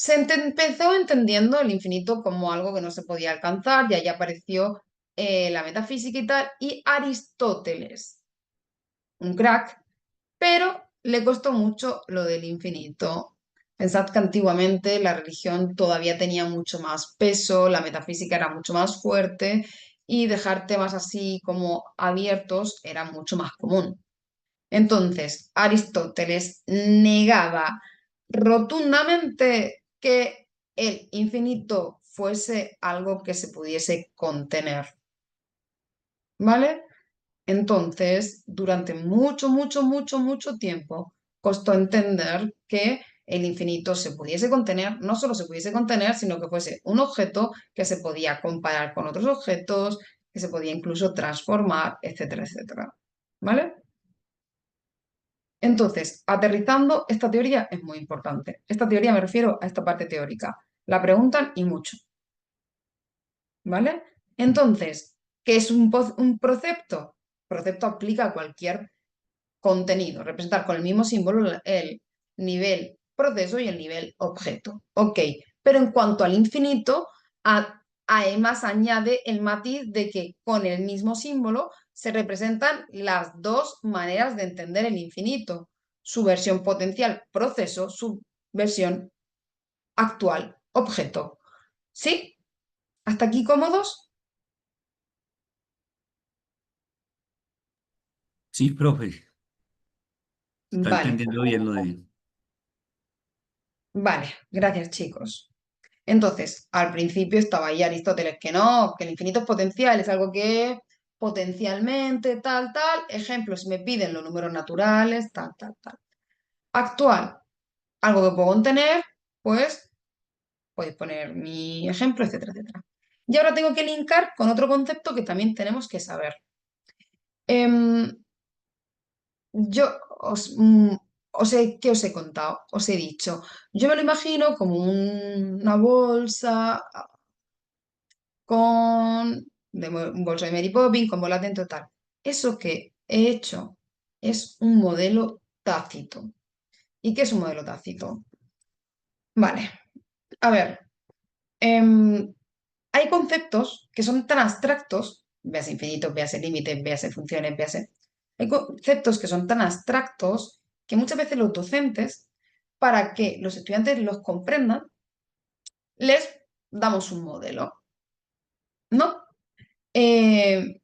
Empezó entendiendo el infinito como algo que no se podía alcanzar, y ahí apareció la metafísica y tal, y Aristóteles, un crack, pero le costó mucho lo del infinito. Pensad que antiguamente la religión todavía tenía mucho más peso, la metafísica era mucho más fuerte y dejar temas así como abiertos era mucho más común. Entonces, Aristóteles negaba rotundamente que el infinito fuese algo que se pudiese contener, ¿vale? Entonces, durante mucho, mucho, mucho, mucho tiempo, costó entender que el infinito se pudiese contener, no solo se pudiese contener, sino que fuese un objeto que se podía comparar con otros objetos, que se podía incluso transformar, etcétera, etcétera. ¿Vale? Entonces, aterrizando, esta teoría es muy importante. Esta teoría me refiero a esta parte teórica. La preguntan y mucho. ¿Vale? Entonces, ¿qué es un procepto? Procepto aplica a cualquier contenido, representar con el mismo símbolo el nivel proceso y el nivel objeto. Ok, pero en cuanto al infinito, además añade el matiz de que con el mismo símbolo se representan las dos maneras de entender el infinito, su versión potencial proceso, su versión actual objeto. ¿Sí? ¿Hasta aquí cómodos? Sí, profe, está Vale, entendiendo bien lo de... vale, gracias chicos. Entonces, al principio estaba ahí Aristóteles que no, que el infinito es potencial, es algo que potencialmente, tal, tal. Ejemplos, me piden los números naturales, tal, tal, tal. Actual, algo que puedo contener, pues podéis poner mi ejemplo, etcétera, etcétera. Y ahora tengo que linkar con otro concepto que también tenemos que saber. Em, yo ¿qué os he contado? Os he dicho, yo me lo imagino como una bolsa un bolso de Mary Poppins, con bolas dentro, tal. Eso que he hecho es un modelo tácito. ¿Y qué es un modelo tácito? Vale, a ver, em, hay conceptos que son tan abstractos, véase infinitos, véase límites, véase funciones, véase... Hay conceptos que son tan abstractos que muchas veces los docentes para que los estudiantes los comprendan, les damos un modelo, ¿no? ¿Me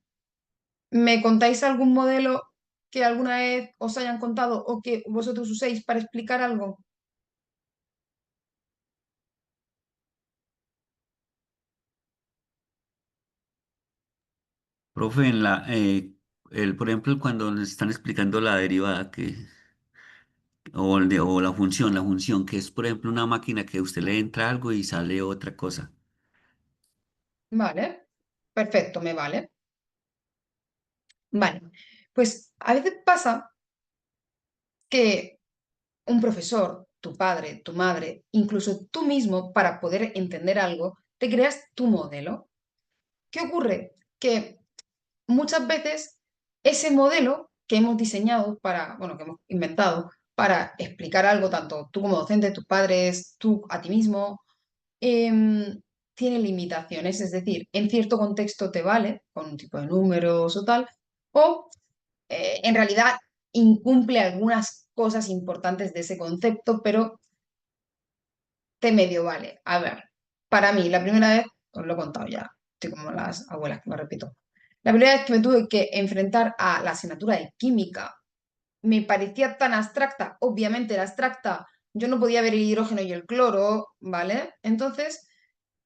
contáis algún modelo que alguna vez os hayan contado o que vosotros uséis para explicar algo? Profe, por ejemplo, cuando nos están explicando la derivada o la función, que es, por ejemplo, una máquina que usted le entra algo y sale otra cosa. Vale, perfecto, me vale. Vale, pues a veces pasa que un profesor, tu padre, tu madre, incluso tú mismo, para poder entender algo, te creas tu modelo. ¿Qué ocurre? Que muchas veces ese modelo que hemos diseñado para, bueno, que hemos inventado para explicar algo, tanto tú como docente, tus padres, tú a ti mismo, tiene limitaciones. Es decir, en cierto contexto te vale, con un tipo de números o tal, o en realidad incumple algunas cosas importantes de ese concepto, pero te medio vale. A ver, para mí, la primera vez, os lo he contado ya, estoy como las abuelas que me repito. La primera vez que me tuve que enfrentar a la asignatura de química, me parecía tan abstracta, obviamente era abstracta, yo no podía ver el hidrógeno y el cloro, ¿vale? Entonces,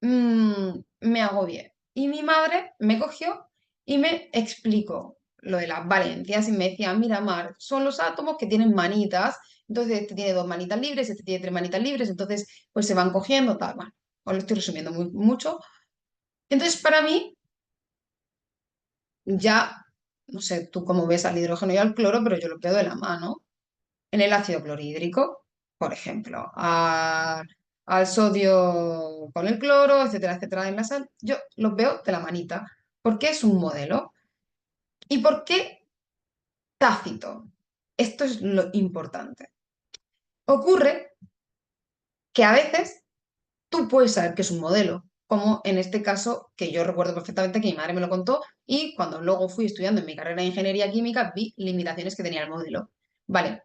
me agobié. Y mi madre me cogió y me explicó lo de las valencias y me decía, mira, Mar, son los átomos que tienen manitas, entonces este tiene dos manitas libres, este tiene tres manitas libres, entonces pues se van cogiendo, tal, bueno, os lo estoy resumiendo mucho. Entonces, para mí, ya, no sé tú cómo ves al hidrógeno y al cloro, pero yo lo veo de la mano. En el ácido clorhídrico, por ejemplo, al sodio con el cloro, etcétera, etcétera, en la sal, yo los veo de la manita, porque es un modelo. ¿Y por qué tácito? Esto es lo importante. Ocurre que a veces tú puedes saber que es un modelo, como en este caso que yo recuerdo perfectamente que mi madre me lo contó y cuando luego fui estudiando en mi carrera de ingeniería química vi limitaciones que tenía el modelo. Vale,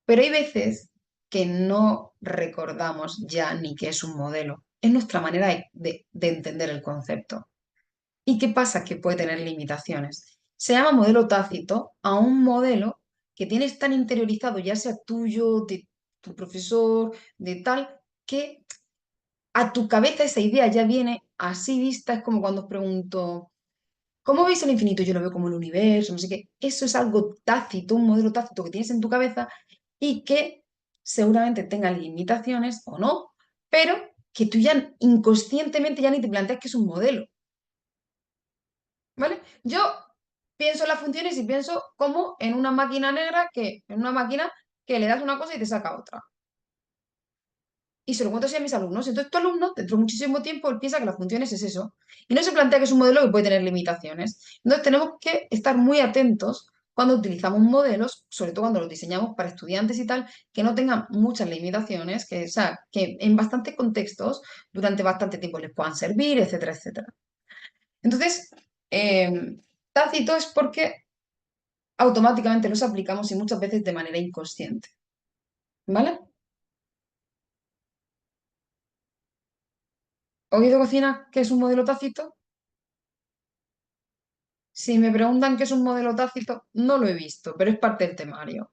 pero hay veces que no recordamos ya ni qué es un modelo. Es nuestra manera de entender el concepto. ¿Y qué pasa? Que puede tener limitaciones. Se llama modelo tácito a un modelo que tienes tan interiorizado, ya sea tuyo, de tu profesor, de tal, que a tu cabeza esa idea ya viene así vista. Es como cuando os pregunto, ¿cómo veis el infinito? Yo lo veo como el universo, no sé qué. Eso es algo tácito, un modelo tácito que tienes en tu cabeza y que seguramente tenga limitaciones o no, pero que tú ya inconscientemente ya ni te planteas que es un modelo, ¿vale? Yo pienso en las funciones y pienso como en una máquina negra en una máquina que le das una cosa y te saca otra. Y se lo cuento así a mis alumnos. Entonces, tu alumno, dentro de muchísimo tiempo, él piensa que las funciones es eso. Y no se plantea que es un modelo que puede tener limitaciones. Entonces, tenemos que estar muy atentos cuando utilizamos modelos, sobre todo cuando los diseñamos para estudiantes y tal, que no tengan muchas limitaciones, que, o sea, que en bastantes contextos, durante bastante tiempo les puedan servir, etcétera, etcétera. Entonces, tácito es porque automáticamente los aplicamos y muchas veces de manera inconsciente. ¿Vale? ¿Oído cocina qué es un modelo tácito? Si me preguntan qué es un modelo tácito, no lo he visto, pero es parte del temario.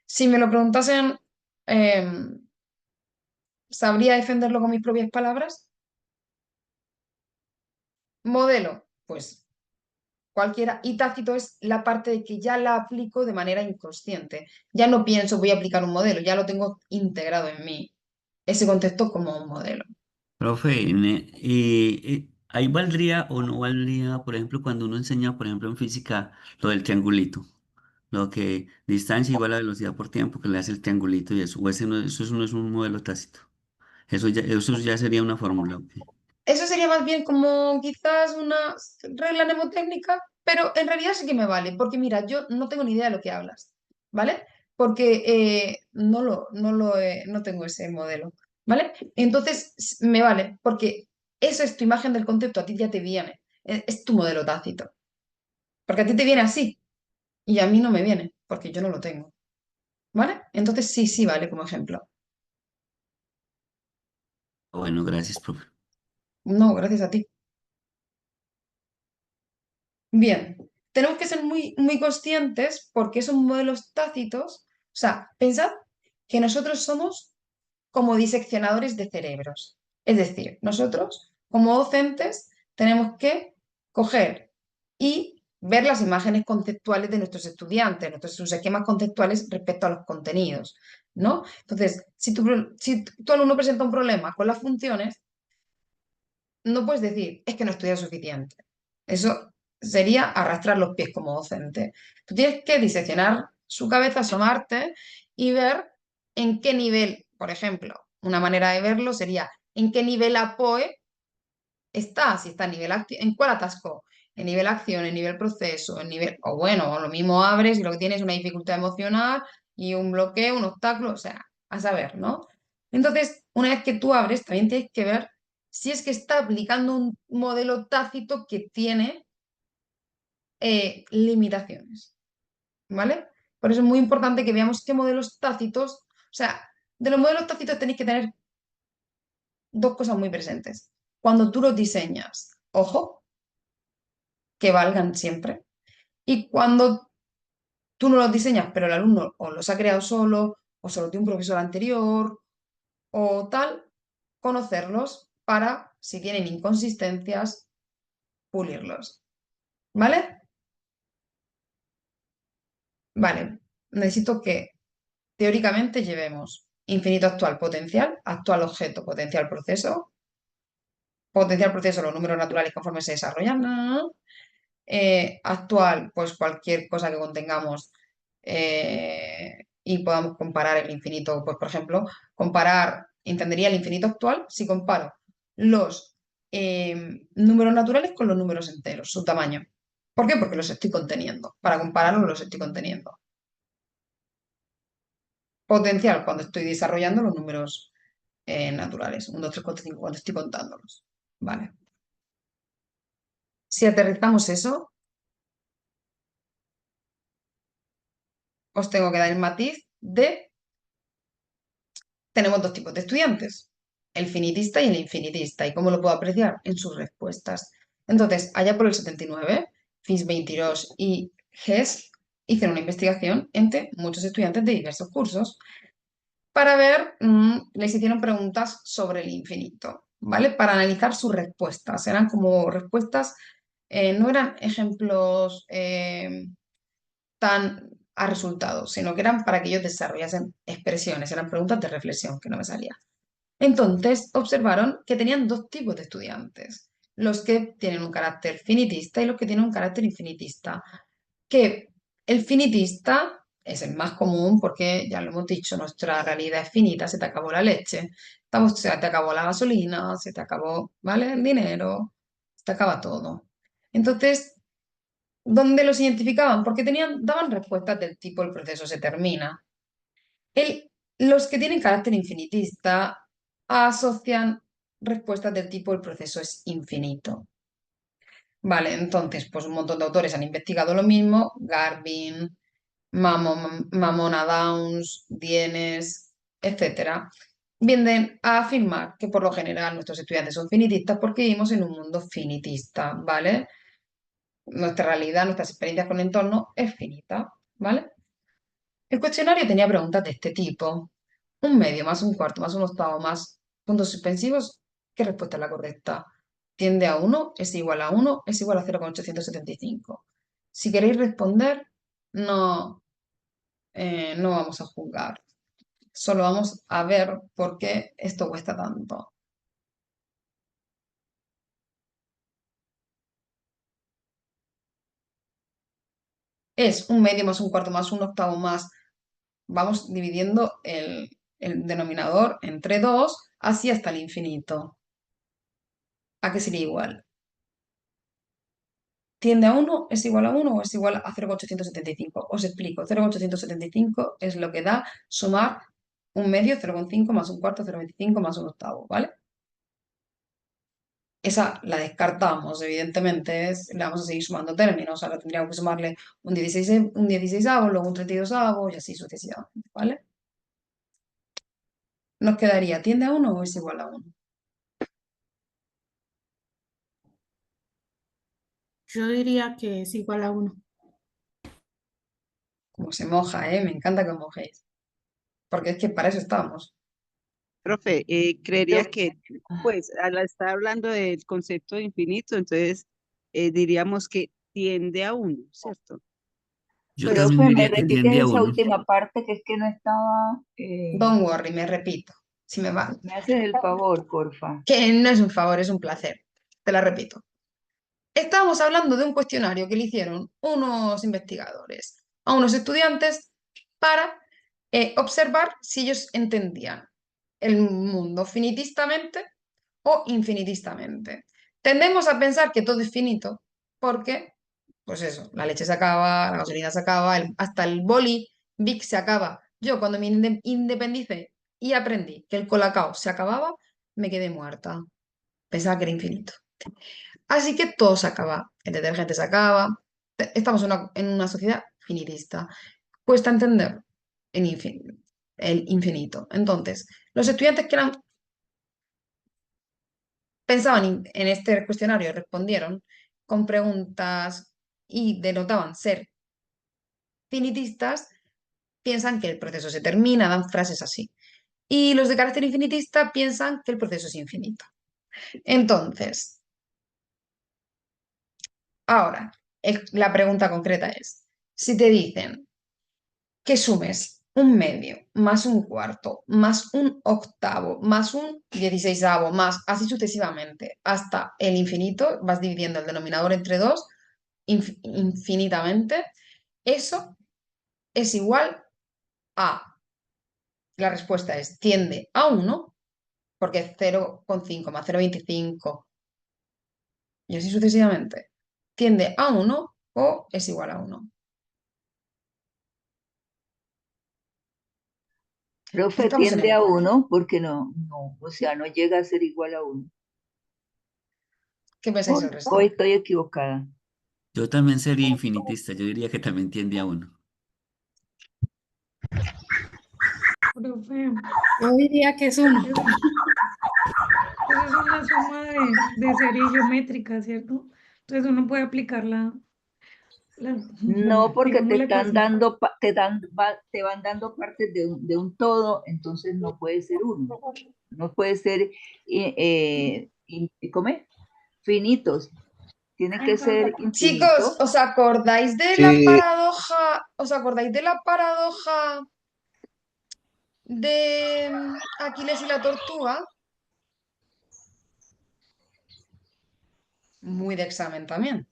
Si me lo preguntasen, ¿sabría defenderlo con mis propias palabras? Modelo, pues cualquiera. Y tácito es la parte de que ya la aplico de manera inconsciente. Ya no pienso, voy a aplicar un modelo, ya lo tengo integrado en mí, ese concepto como un modelo. Profe, ahí valdría o no valdría, por ejemplo, cuando uno enseña, por ejemplo, en física, lo del triangulito, lo que distancia igual a velocidad por tiempo, que le hace el triangulito y eso, o ese no, eso no es un modelo tácito, eso ya sería una fórmula. Ok. Eso sería más bien como quizás una regla mnemotécnica, pero en realidad sí que me vale, porque mira, yo no tengo ni idea de lo que hablas, ¿vale? Porque no tengo ese modelo, ¿vale? Entonces me vale, porque eso es tu imagen del concepto, a ti ya te viene, es tu modelo tácito, porque a ti te viene así y a mí no me viene, porque yo no lo tengo, ¿vale? Entonces sí, sí vale como ejemplo. Bueno, gracias, profe. No, gracias a ti. Bien, tenemos que ser muy, muy conscientes porque esos modelos tácitos, o sea, pensad que nosotros somos como diseccionadores de cerebros. Es decir, nosotros como docentes tenemos que coger y ver las imágenes conceptuales de nuestros estudiantes, sus esquemas conceptuales respecto a los contenidos, ¿no? Entonces, si tu alumno presenta un problema con las funciones, no puedes decir, es que no estudia suficiente. Eso sería arrastrar los pies como docente. Tú tienes que diseccionar su cabeza, asomarte y ver en qué nivel, por ejemplo, una manera de verlo sería en qué nivel APOE está, si está en nivel en cuál atasco, en nivel acción, en nivel proceso, en nivel, o bueno, o lo mismo abres y lo que tienes es una dificultad emocional y un bloqueo, un obstáculo, o sea, a saber, ¿no? Entonces, una vez que tú abres, también tienes que ver si es que está aplicando un modelo tácito que tiene limitaciones, ¿vale? Por eso es muy importante que veamos qué modelos tácitos, o sea, de los modelos tácitos tenéis que tener dos cosas muy presentes. Cuando tú los diseñas, ojo, que valgan siempre. Y cuando tú no los diseñas, pero el alumno o los ha creado solo, o solo tiene un profesor anterior, o tal, conocerlos para, si tienen inconsistencias, pulirlos. ¿Vale? Vale. Necesito que teóricamente llevemos infinito actual potencial, actual objeto, potencial proceso, los números naturales conforme se desarrollan, actual, pues cualquier cosa que contengamos y podamos comparar el infinito, pues por ejemplo, entendería el infinito actual si comparo los números naturales con los números enteros, su tamaño. ¿Por qué? Porque los estoy conteniendo. Para compararlos los estoy conteniendo. Potencial cuando estoy desarrollando los números naturales. 1, 2, 3, 4, 5, cuando estoy contándolos. Vale. Si aterrizamos eso, os tengo que dar el matiz de tenemos dos tipos de estudiantes, el finitista y el infinitista. ¿Y cómo lo puedo apreciar? En sus respuestas. Entonces, allá por el 79, Fils-Beitirós y Hess hicieron una investigación entre muchos estudiantes de diversos cursos para ver, les hicieron preguntas sobre el infinito, ¿vale? Para analizar sus respuestas. Eran como respuestas, no eran ejemplos tan a resultados, sino que eran para que ellos desarrollasen expresiones, eran preguntas de reflexión que no me salía. Entonces observaron que tenían dos tipos de estudiantes, los que tienen un carácter finitista y los que tienen un carácter infinitista. Que el finitista es el más común porque, ya lo hemos dicho, nuestra realidad es finita, se te acabó la leche, se te acabó la gasolina, se te acabó, ¿vale? El dinero, se te acaba todo. Entonces, ¿dónde los identificaban? Porque daban respuestas del tipo el proceso se termina. Los que tienen carácter infinitista asocian respuestas del tipo el proceso es infinito. Vale, entonces, pues un montón de autores han investigado lo mismo, Garvin, Mamona Downs, Dienes, etcétera, vienen a afirmar que por lo general nuestros estudiantes son finitistas porque vivimos en un mundo finitista, ¿vale? Nuestra realidad, nuestras experiencias con el entorno es finita, ¿vale? El cuestionario tenía preguntas de este tipo. Un medio más un cuarto más un octavo más puntos suspensivos. ¿Qué respuesta es la correcta? Tiende a 1, es igual a 1, es igual a 0,875. Si queréis responder, no, no vamos a juzgar. Solo vamos a ver por qué esto cuesta tanto. Es un medio más un cuarto más un octavo más. Vamos dividiendo el denominador entre 2, así hasta el infinito. ¿A qué sería igual? ¿Tiende a 1? ¿Es igual a 1 o es igual a 0,875? Os explico. 0,875 es lo que da sumar un medio, 0,5 más un cuarto, 0,25 más un octavo, ¿vale? Esa la descartamos, evidentemente, le vamos a seguir sumando términos. Ahora tendríamos que sumarle un 16, un 16avo, luego un 32avo y así sucesivamente, ¿vale? Nos quedaría, ¿tiende a 1 o es igual a 1? Yo diría que es igual a 1. Como se moja, ¿eh? Me encanta que mojéis. Porque es que para eso estamos. Profe, creería Yo, que, pues, al estar hablando del concepto de infinito, entonces diríamos que tiende a uno, ¿cierto? Yo también profe, ¿me diría que repites tiende a esa uno. última parte que es que no estaba? Don't worry, me repito. Si me va. Me haces el favor, porfa. Que no es un favor, es un placer. Te la repito. Estábamos hablando de un cuestionario que le hicieron unos investigadores a unos estudiantes para observar si ellos entendían el mundo finitistamente o infinitistamente. Tendemos a pensar que todo es finito porque, pues eso, la leche se acaba, la gasolina se acaba, hasta el boli Bic se acaba. Yo cuando me independicé y aprendí que el colacao se acababa, me quedé muerta. Pensaba que era infinito. Así que todo se acaba, el detergente se acaba, estamos en una sociedad finitista. Cuesta entender el infinito. Entonces, los estudiantes que pensaban en este cuestionario y respondieron con preguntas y denotaban ser finitistas, piensan que el proceso se termina, dan frases así. Y los de carácter infinitista piensan que el proceso es infinito. Entonces, ahora, la pregunta concreta es, si te dicen que sumes un medio, más un cuarto, más un octavo, más un 16avo, más así sucesivamente, hasta el infinito, vas dividiendo el denominador entre dos infinitamente, eso es igual a, la respuesta es, tiende a 1, porque 0,5 más 0,25 y así sucesivamente, tiende a 1 o es igual a 1. Profe, Estamos en tiende el... a 1 porque no, o sea, no llega a ser igual a 1. ¿Qué pensáis el O resto? estoy equivocada. Yo también sería infinitista. Yo diría que también tiende a 1. Profe, Yo diría que es 1. eso es una suma de serie geométrica, ¿cierto? Entonces uno puede aplicar No, porque te digámosle que están sí. dando, te van dando partes de un todo, entonces no puede ser uno. No puede ser, ¿cómo es? Finitos. Tiene que ser Chicos, infinito. ¿os acordáis de la Sí, paradoja? ¿Os acordáis de la paradoja de Aquiles y la tortuga? Muy de examen también.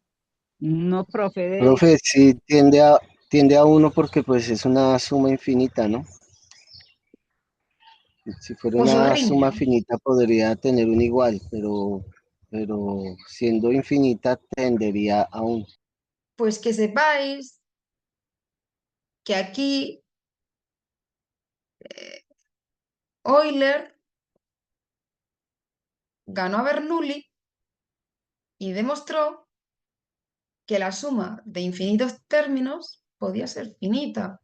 No, profe, profe, sí tiende a 1 porque pues es una suma infinita, ¿no? Si fuera Pues os una riño. suma finita podría tener un igual, pero siendo infinita tendería a 1. Pues que sepáis que aquí Euler ganó a Bernoulli y demostró que la suma de infinitos términos podía ser finita.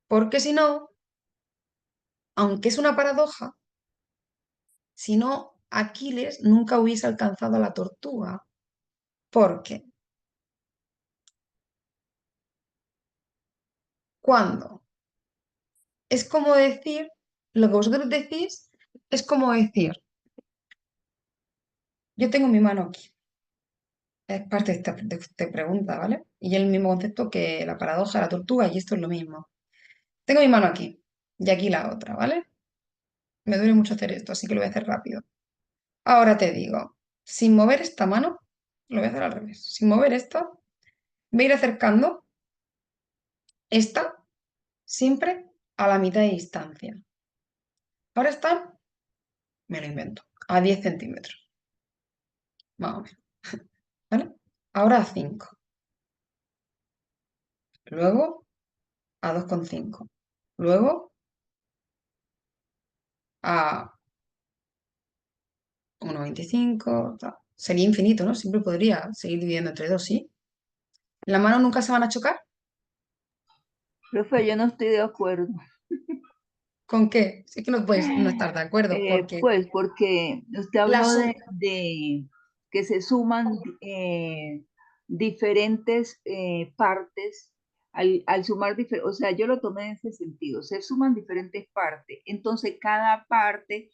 Porque si no, aunque es una paradoja, si no, Aquiles nunca hubiese alcanzado a la tortuga. Porque cuando es como decir, lo que vosotros decís es como decir, yo tengo mi mano aquí, es parte de esta pregunta, ¿vale? Y es el mismo concepto que la paradoja de la tortuga y esto es lo mismo. Tengo mi mano aquí y aquí la otra, ¿vale? Me duele mucho hacer esto, así que lo voy a hacer rápido. Ahora te digo, sin mover esta mano, lo voy a hacer al revés, sin mover esta, voy a ir acercando esta siempre a la mitad de distancia. Ahora está, me lo invento, a 10 centímetros, más o menos, ¿vale? Ahora a 5. Luego a 2,5. Luego a 1,25. Sería infinito, ¿no? Siempre podría seguir dividiendo entre dos, ¿sí? ¿La mano nunca se van a chocar? Profe, yo no estoy de acuerdo. ¿Con qué? Sí que no puedes no estar de acuerdo, porque Pues porque usted la habló suma... de que se suman diferentes partes, al sumar, o sea, yo lo tomé en ese sentido, se suman diferentes partes, entonces cada parte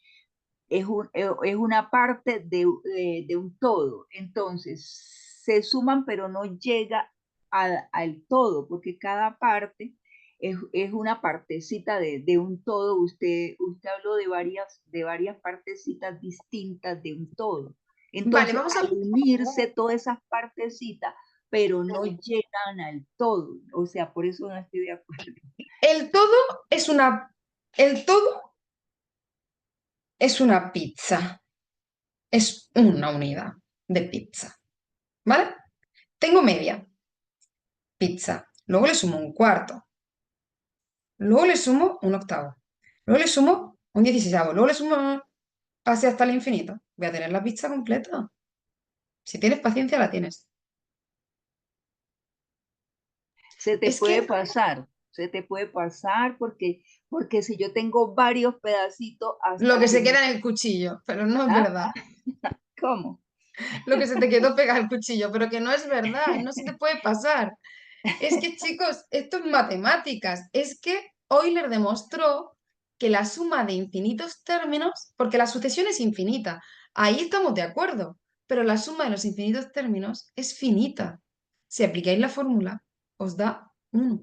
es una parte de un todo. Entonces, se suman, pero no llega al todo, porque cada parte es una partecita de un todo. Usted habló de varias partecitas distintas de un todo. Vale, Entonces, vamos a... al unirse todas esas partecitas, pero no llegan al todo. O sea, por eso no estoy de acuerdo. El todo es una... El todo es una pizza. Es una unidad de pizza. ¿Vale? Tengo media pizza. Luego le sumo un cuarto. Luego le sumo un octavo. Luego le sumo un dieciseisavo. Luego le sumo así hasta el infinito. Voy a tener la pizza completa. Si tienes paciencia, la tienes. Es que Se te puede pasar porque si yo tengo varios pedacitos lo hasta que que se me... queda en el cuchillo, pero no es ¿Ah? verdad. ¿Cómo? Lo que se te quedó pegado al cuchillo, pero que no es verdad. No se te puede pasar. Es que, chicos, esto es matemáticas. Es que Euler demostró que la suma de infinitos términos, porque la sucesión es infinita, ahí estamos de acuerdo, pero la suma de los infinitos términos es finita. Si aplicáis la fórmula, os da 1,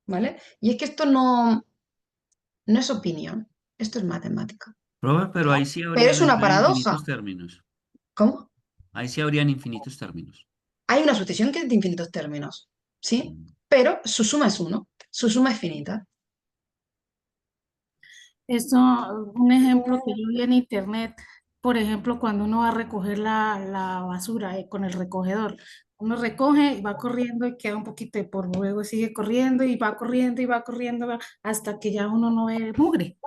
¿vale? Y es que esto no es opinión, esto es matemática. Profe, pero ahí sí Pero habrían es una entonces paradoja. infinitos términos. ¿Cómo? Ahí sí habrían infinitos términos. Hay una sucesión que es de infinitos términos, ¿sí? Mm. Pero su suma es 1, su suma es finita. Esto, un ejemplo que yo vi en internet, por ejemplo, cuando uno va a recoger la basura con el recogedor, uno recoge y va corriendo y queda un poquito de polvo, luego sigue corriendo y va corriendo y va corriendo hasta que ya uno no ve mugre.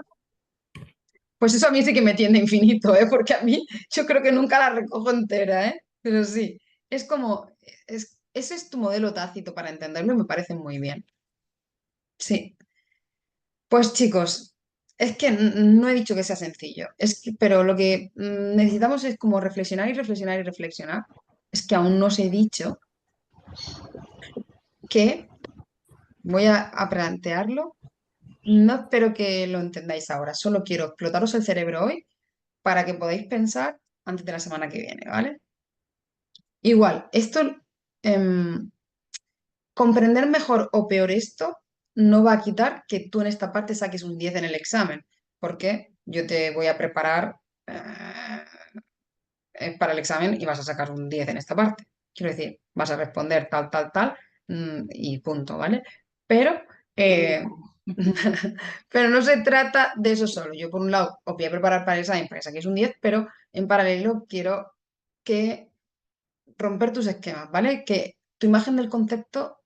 Pues eso a mí sí que me tiende infinito, ¿eh? Porque a mí yo creo que nunca la recojo entera, ¿eh? Pero sí, es como, ese es tu modelo tácito para entenderlo y me parece muy bien. Sí, pues chicos, es que no he dicho que sea sencillo, pero lo que necesitamos es como reflexionar y reflexionar y reflexionar. Es que aún no os he dicho que voy a plantearlo. No espero que lo entendáis ahora, solo quiero explotaros el cerebro hoy para que podáis pensar antes de la semana que viene, ¿vale? Igual, esto, em, comprender mejor o peor esto no va a quitar que tú en esta parte saques un 10 en el examen, porque yo te voy a preparar para el examen y vas a sacar un 10 en esta parte. Quiero decir, vas a responder tal, tal, tal, y punto, ¿vale? Pero, Qué eh, rico. pero no se trata de eso solo. Yo, por un lado, os voy a preparar para el examen para que saquéis un 10, pero en paralelo quiero que romper tus esquemas, ¿vale? Que tu imagen del concepto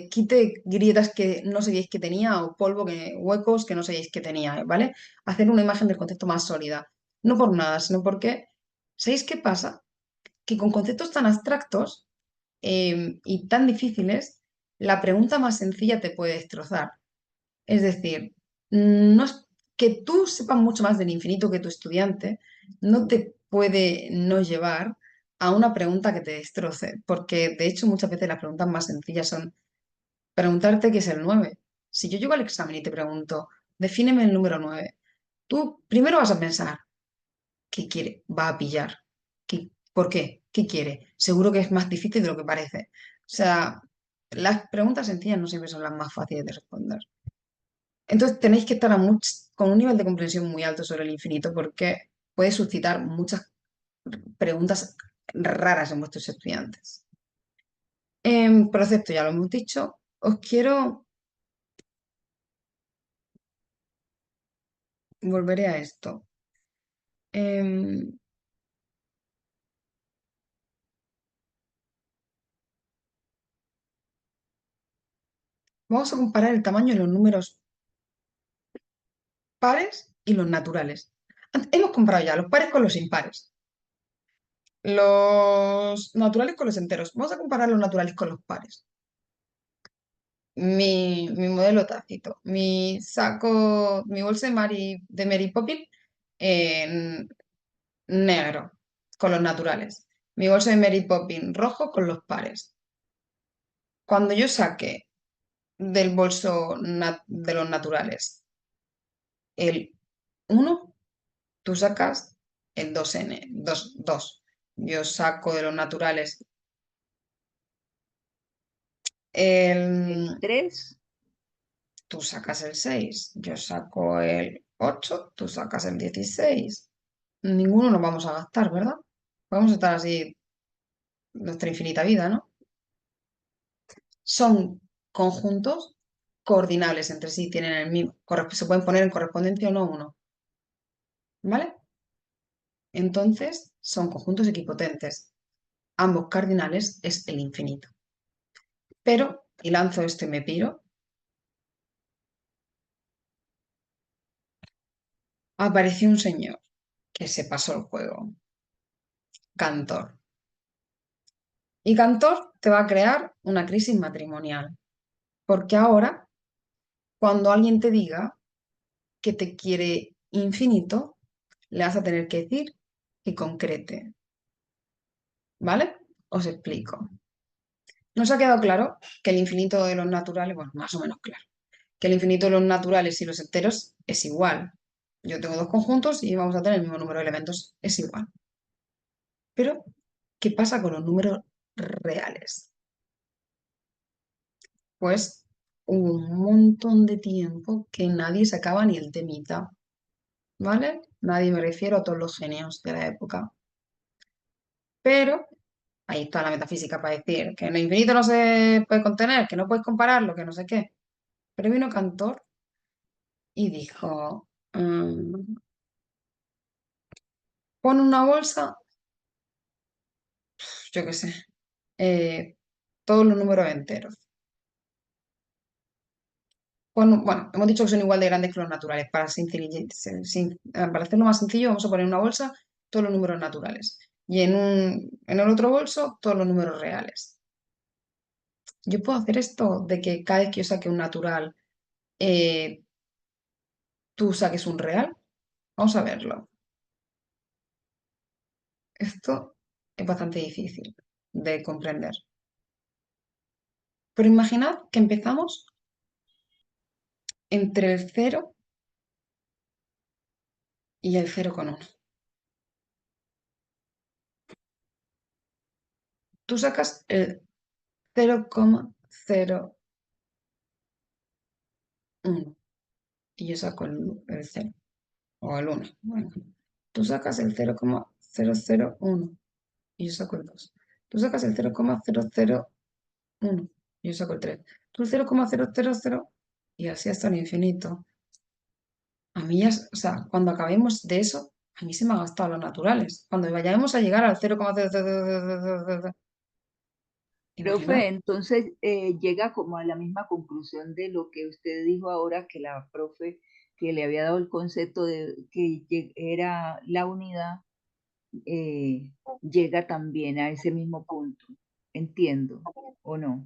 quite grietas que no sabíais que tenía o polvo, huecos que no sabíais que tenía, ¿vale? Hacer una imagen del concepto más sólida. No por nada, sino porque, ¿sabéis qué pasa? Que con conceptos tan abstractos y tan difíciles, la pregunta más sencilla te puede destrozar. Es decir, no es, que tú sepas mucho más del infinito que tu estudiante no te puede no llevar a una pregunta que te destroce, porque de hecho muchas veces las preguntas más sencillas son preguntarte qué es el 9. Si yo llego al examen y te pregunto, defíneme el número 9, tú primero vas a pensar, ¿qué quiere? Va a pillar. ¿Por qué? ¿Qué quiere? Seguro que es más difícil de lo que parece. O sea, las preguntas sencillas no siempre son las más fáciles de responder. Entonces tenéis que estar con un nivel de comprensión muy alto sobre el infinito porque puede suscitar muchas preguntas raras en vuestros estudiantes. En procepto, ya lo hemos dicho, os quiero, volveré a esto. Em, Vamos a comparar el tamaño de los números pares y los naturales. Hemos comparado ya los pares con los impares, los naturales con los enteros. Vamos a comparar los naturales con los pares. Mi modelo tácito, mi saco, mi bolsa de Mary Poppins en negro, con los naturales. mi bolso de Mary Poppins rojo con los pares. Cuando yo saque del bolso de los naturales el 1, tú sacas el 2N, 2, 2. Yo saco de los naturales El el... 3, Tú sacas el 6, yo saco el 8, tú sacas el 16. Ninguno nos vamos a gastar, ¿verdad? Vamos a estar así nuestra infinita vida, ¿no? Son conjuntos coordinables entre sí, tienen el mismo, se pueden poner en correspondencia o no uno, ¿vale? Entonces, son conjuntos equipotentes. Ambos cardinales es el infinito. Pero, y lanzo esto y me piro, apareció un señor que se pasó el juego, Cantor. Y Cantor te va a crear una crisis matrimonial, porque ahora, cuando alguien te diga que te quiere infinito, le vas a tener que decir que concrete, ¿vale? Os explico. Nos ha quedado claro que el infinito de los naturales, bueno, más o menos claro, que el infinito de los naturales y los enteros es igual. Yo tengo dos conjuntos y vamos a tener el mismo número de elementos, es igual. Pero, ¿qué pasa con los números reales? Pues un montón de tiempo que nadie sacaba ni el temita, ¿vale? Nadie, me refiero a todos los genios de la época. Pero ahí está la metafísica para decir que en el infinito no se puede contener, que no puedes compararlo, que no sé qué. Pero vino Cantor y dijo, pon una bolsa, yo qué sé, todos los números enteros. Bueno, hemos dicho que son igual de grandes que los naturales. Para hacerlo más sencillo, vamos a poner en una bolsa todos los números naturales. Y en el otro bolso, todos los números reales. Yo puedo hacer esto de que cada vez que yo saque un natural, eh, tú saques un real. Vamos a verlo. Esto es bastante difícil de comprender. Pero imaginad que empezamos entre el 0 y el 0,1. Tú sacas el 0,01 y yo saco el 0 o el 1. Bueno, tú sacas el 0,001 y yo saco el 2. Tú sacas el 0,001 y yo saco el 3. Tú el 0,000 y así hasta el infinito. A mí ya, o sea, cuando acabemos de eso, a mí se me han gastado los naturales. Cuando vayamos a llegar al 0,000, profe, imaginad. entonces llega como a la misma conclusión de lo que usted dijo ahora, que la profe que le había dado el concepto de que era la unidad, llega también a ese mismo punto. Entiendo, ¿o no?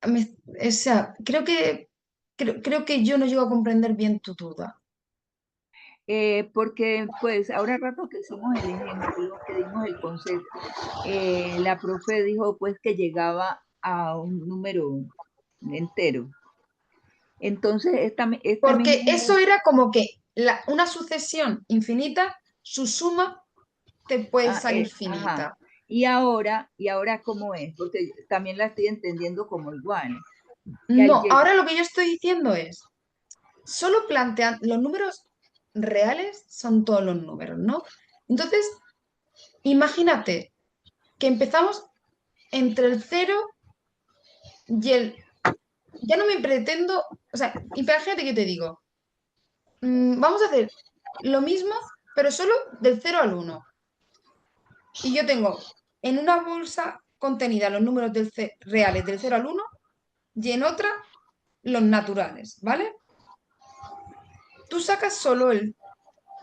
O sea, creo que yo no llego a comprender bien tu duda. Porque pues ahora rato que hicimos el ejemplo, que dimos el concepto, la profe dijo pues que llegaba a un número entero. Entonces, este Porque mismo eso ejemplo, era como que una sucesión infinita, su suma te puede salir ajá. finita. Y ahora ¿cómo es? Porque también la estoy entendiendo como igual. Que al No, ahora lo que yo estoy diciendo es, solo plantean los números reales son todos los números, ¿no? Entonces, imagínate que empezamos entre el 0 y el... Ya no me pretendo, o sea, imagínate que te digo, vamos a hacer lo mismo, pero solo del 0 al 1. Y yo tengo en una bolsa contenida los números reales del 0 al 1 y en otra los naturales, ¿vale? Tú sacas solo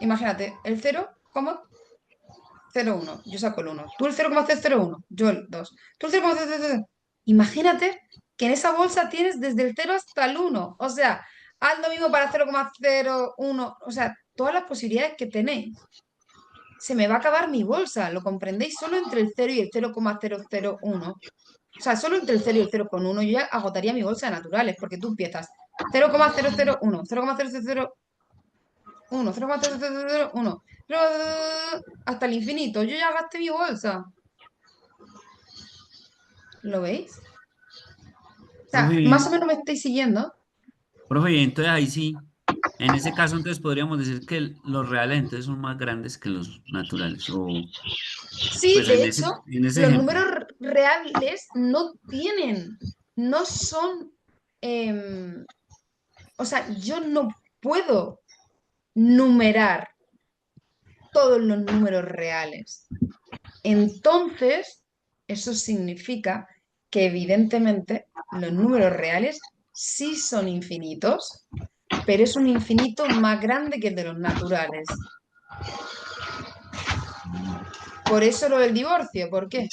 imagínate, el 0,01, yo saco el 1. Tú el 0,001, yo el 2. Tú el 0,000. Imagínate que en esa bolsa tienes desde el 0 hasta el 1. O sea, haz lo mismo para 0,01. O sea, todas las posibilidades que tenéis. se me va a acabar mi bolsa, ¿lo comprendéis? Solo entre el 0 y el 0,001. O sea, solo entre el 0 y el 0,1 yo ya agotaría mi bolsa de naturales, porque tú empiezas 0,001, 0,001, 0,001, hasta el infinito. Yo ya gasté mi bolsa. ¿Lo veis? O sea, Profe, más o menos me estáis siguiendo. profe, y entonces ahí sí, en ese caso entonces podríamos decir que los reales entonces son más grandes que los naturales, o Sí, pues de hecho, en ese los ejemplo. números reales no tienen, no son, o sea, yo no puedo numerar todos los números reales. Entonces, eso significa que evidentemente los números reales sí son infinitos, pero es un infinito más grande que el de los naturales. Por eso lo del divorcio, ¿por qué?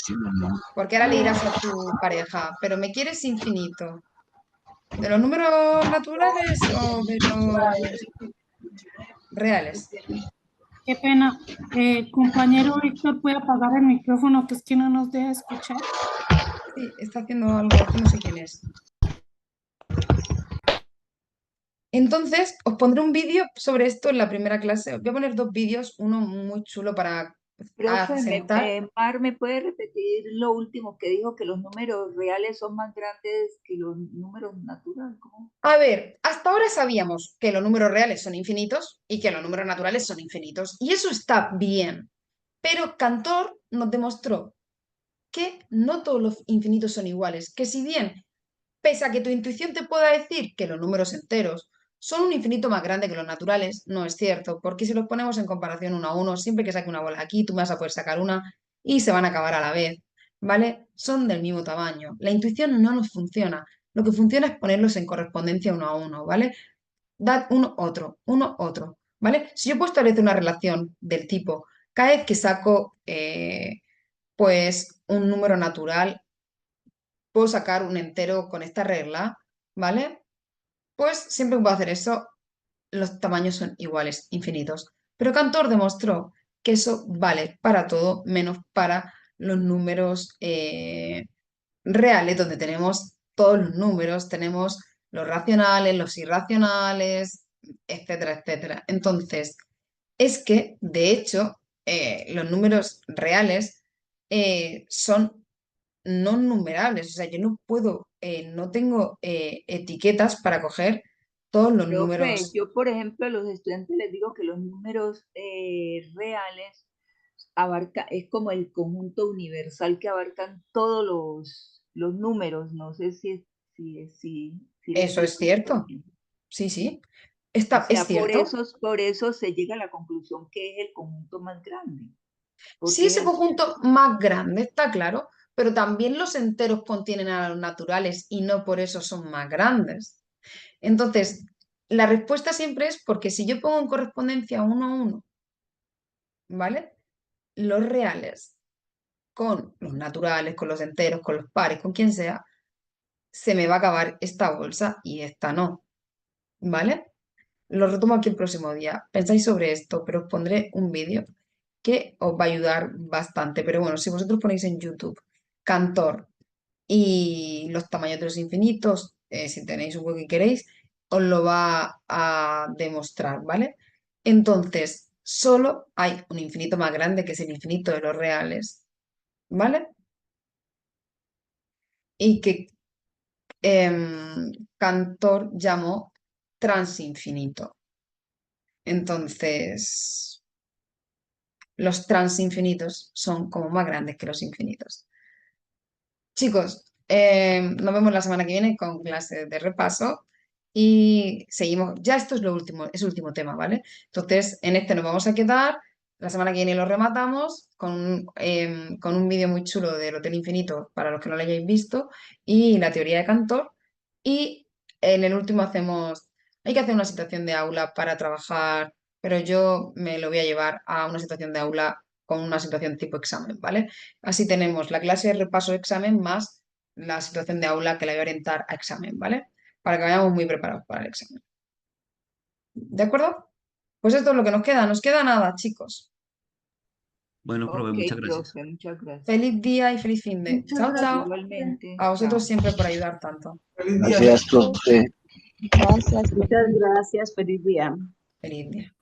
Porque ahora le dirás a tu pareja, pero me quieres infinito. ¿De los números naturales o de los reales? Qué pena. Compañero Víctor, ¿puede apagar el micrófono que es que no nos deja escuchar? Sí, está haciendo algo que no sé quién es. Entonces, os pondré un vídeo sobre esto en la primera clase. Os voy a poner dos vídeos, uno muy chulo para Profe, asentar. Mar, ¿me puede repetir lo último que dijo, que los números reales son más grandes que los números naturales? ¿Cómo? A ver, hasta ahora sabíamos que los números reales son infinitos y que los números naturales son infinitos. Y eso está bien. Pero Cantor nos demostró que no todos los infinitos son iguales, que si bien, pese a que tu intuición te pueda decir que los números enteros son un infinito más grande que los naturales, no es cierto, porque si los ponemos en comparación uno a uno, siempre que saque una bola aquí, tú me vas a poder sacar una y se van a acabar a la vez, ¿vale? Son del mismo tamaño. La intuición no nos funciona. Lo que funciona es ponerlos en correspondencia uno a uno, ¿vale? Dad uno, otro, ¿vale? Si yo puedo establecer una relación del tipo, cada vez que saco, pues, un número natural, puedo sacar un entero con esta regla, ¿vale? Pues siempre que puedo hacer eso, los tamaños son iguales, infinitos. Pero Cantor demostró que eso vale para todo, menos para los números reales, donde tenemos todos los números, tenemos los racionales, los irracionales, etcétera, etcétera. Entonces, es que, de hecho, los números reales son no numerables. O sea, yo no puedo, no tengo etiquetas para coger todos los Profe, números. yo, por ejemplo, a los estudiantes les digo que los números reales es como el conjunto universal que abarcan todos los números. No sé si le Eso es explico súper cierto. bien. Sí, sí. O Es sea, cierto. por eso se llega a la conclusión que es el conjunto más grande, Sí, porque ese conjunto más grande, está claro, pero también los enteros contienen a los naturales y no por eso son más grandes. Entonces, la respuesta siempre es porque si yo pongo en correspondencia uno a uno, ¿vale? Los reales con los naturales, con los enteros, con los pares, con quien sea, se me va a acabar esta bolsa y esta no, ¿vale? Lo retomo aquí el próximo día. Pensáis sobre esto, pero os pondré un vídeo que os va a ayudar bastante. Pero bueno, si vosotros ponéis en YouTube Cantor y los tamaños de los infinitos, si tenéis un hueco y queréis, os lo va a demostrar, ¿vale? Entonces, solo hay un infinito más grande que es el infinito de los reales, ¿vale? Y que Cantor llamó transinfinito. Entonces, los transinfinitos son como más grandes que los infinitos. Chicos, nos vemos la semana que viene con clase de repaso y seguimos. Ya esto es lo último, es el último tema, ¿vale? Entonces, en este nos vamos a quedar. La semana que viene lo rematamos con un vídeo muy chulo del Hotel Infinito para los que no lo hayáis visto y la teoría de Cantor. Y en el último hay que hacer una situación de aula para trabajar, pero yo me lo voy a llevar a una situación de aula con una situación tipo examen, ¿vale? Así tenemos la clase de repaso de examen más la situación de aula que la voy a orientar a examen, ¿vale? Para que vayamos muy preparados para el examen. ¿De acuerdo? Pues esto es lo que nos queda. Nos queda nada, chicos. Bueno, profe, Ok, muchas gracias. profe, muchas gracias. Feliz día y feliz fin de. Muchas Chao, gracias. chao. Igualmente. A vosotros Chao. siempre por ayudar tanto. Gracias, profe. Gracias. Muchas gracias, feliz día. Feliz día.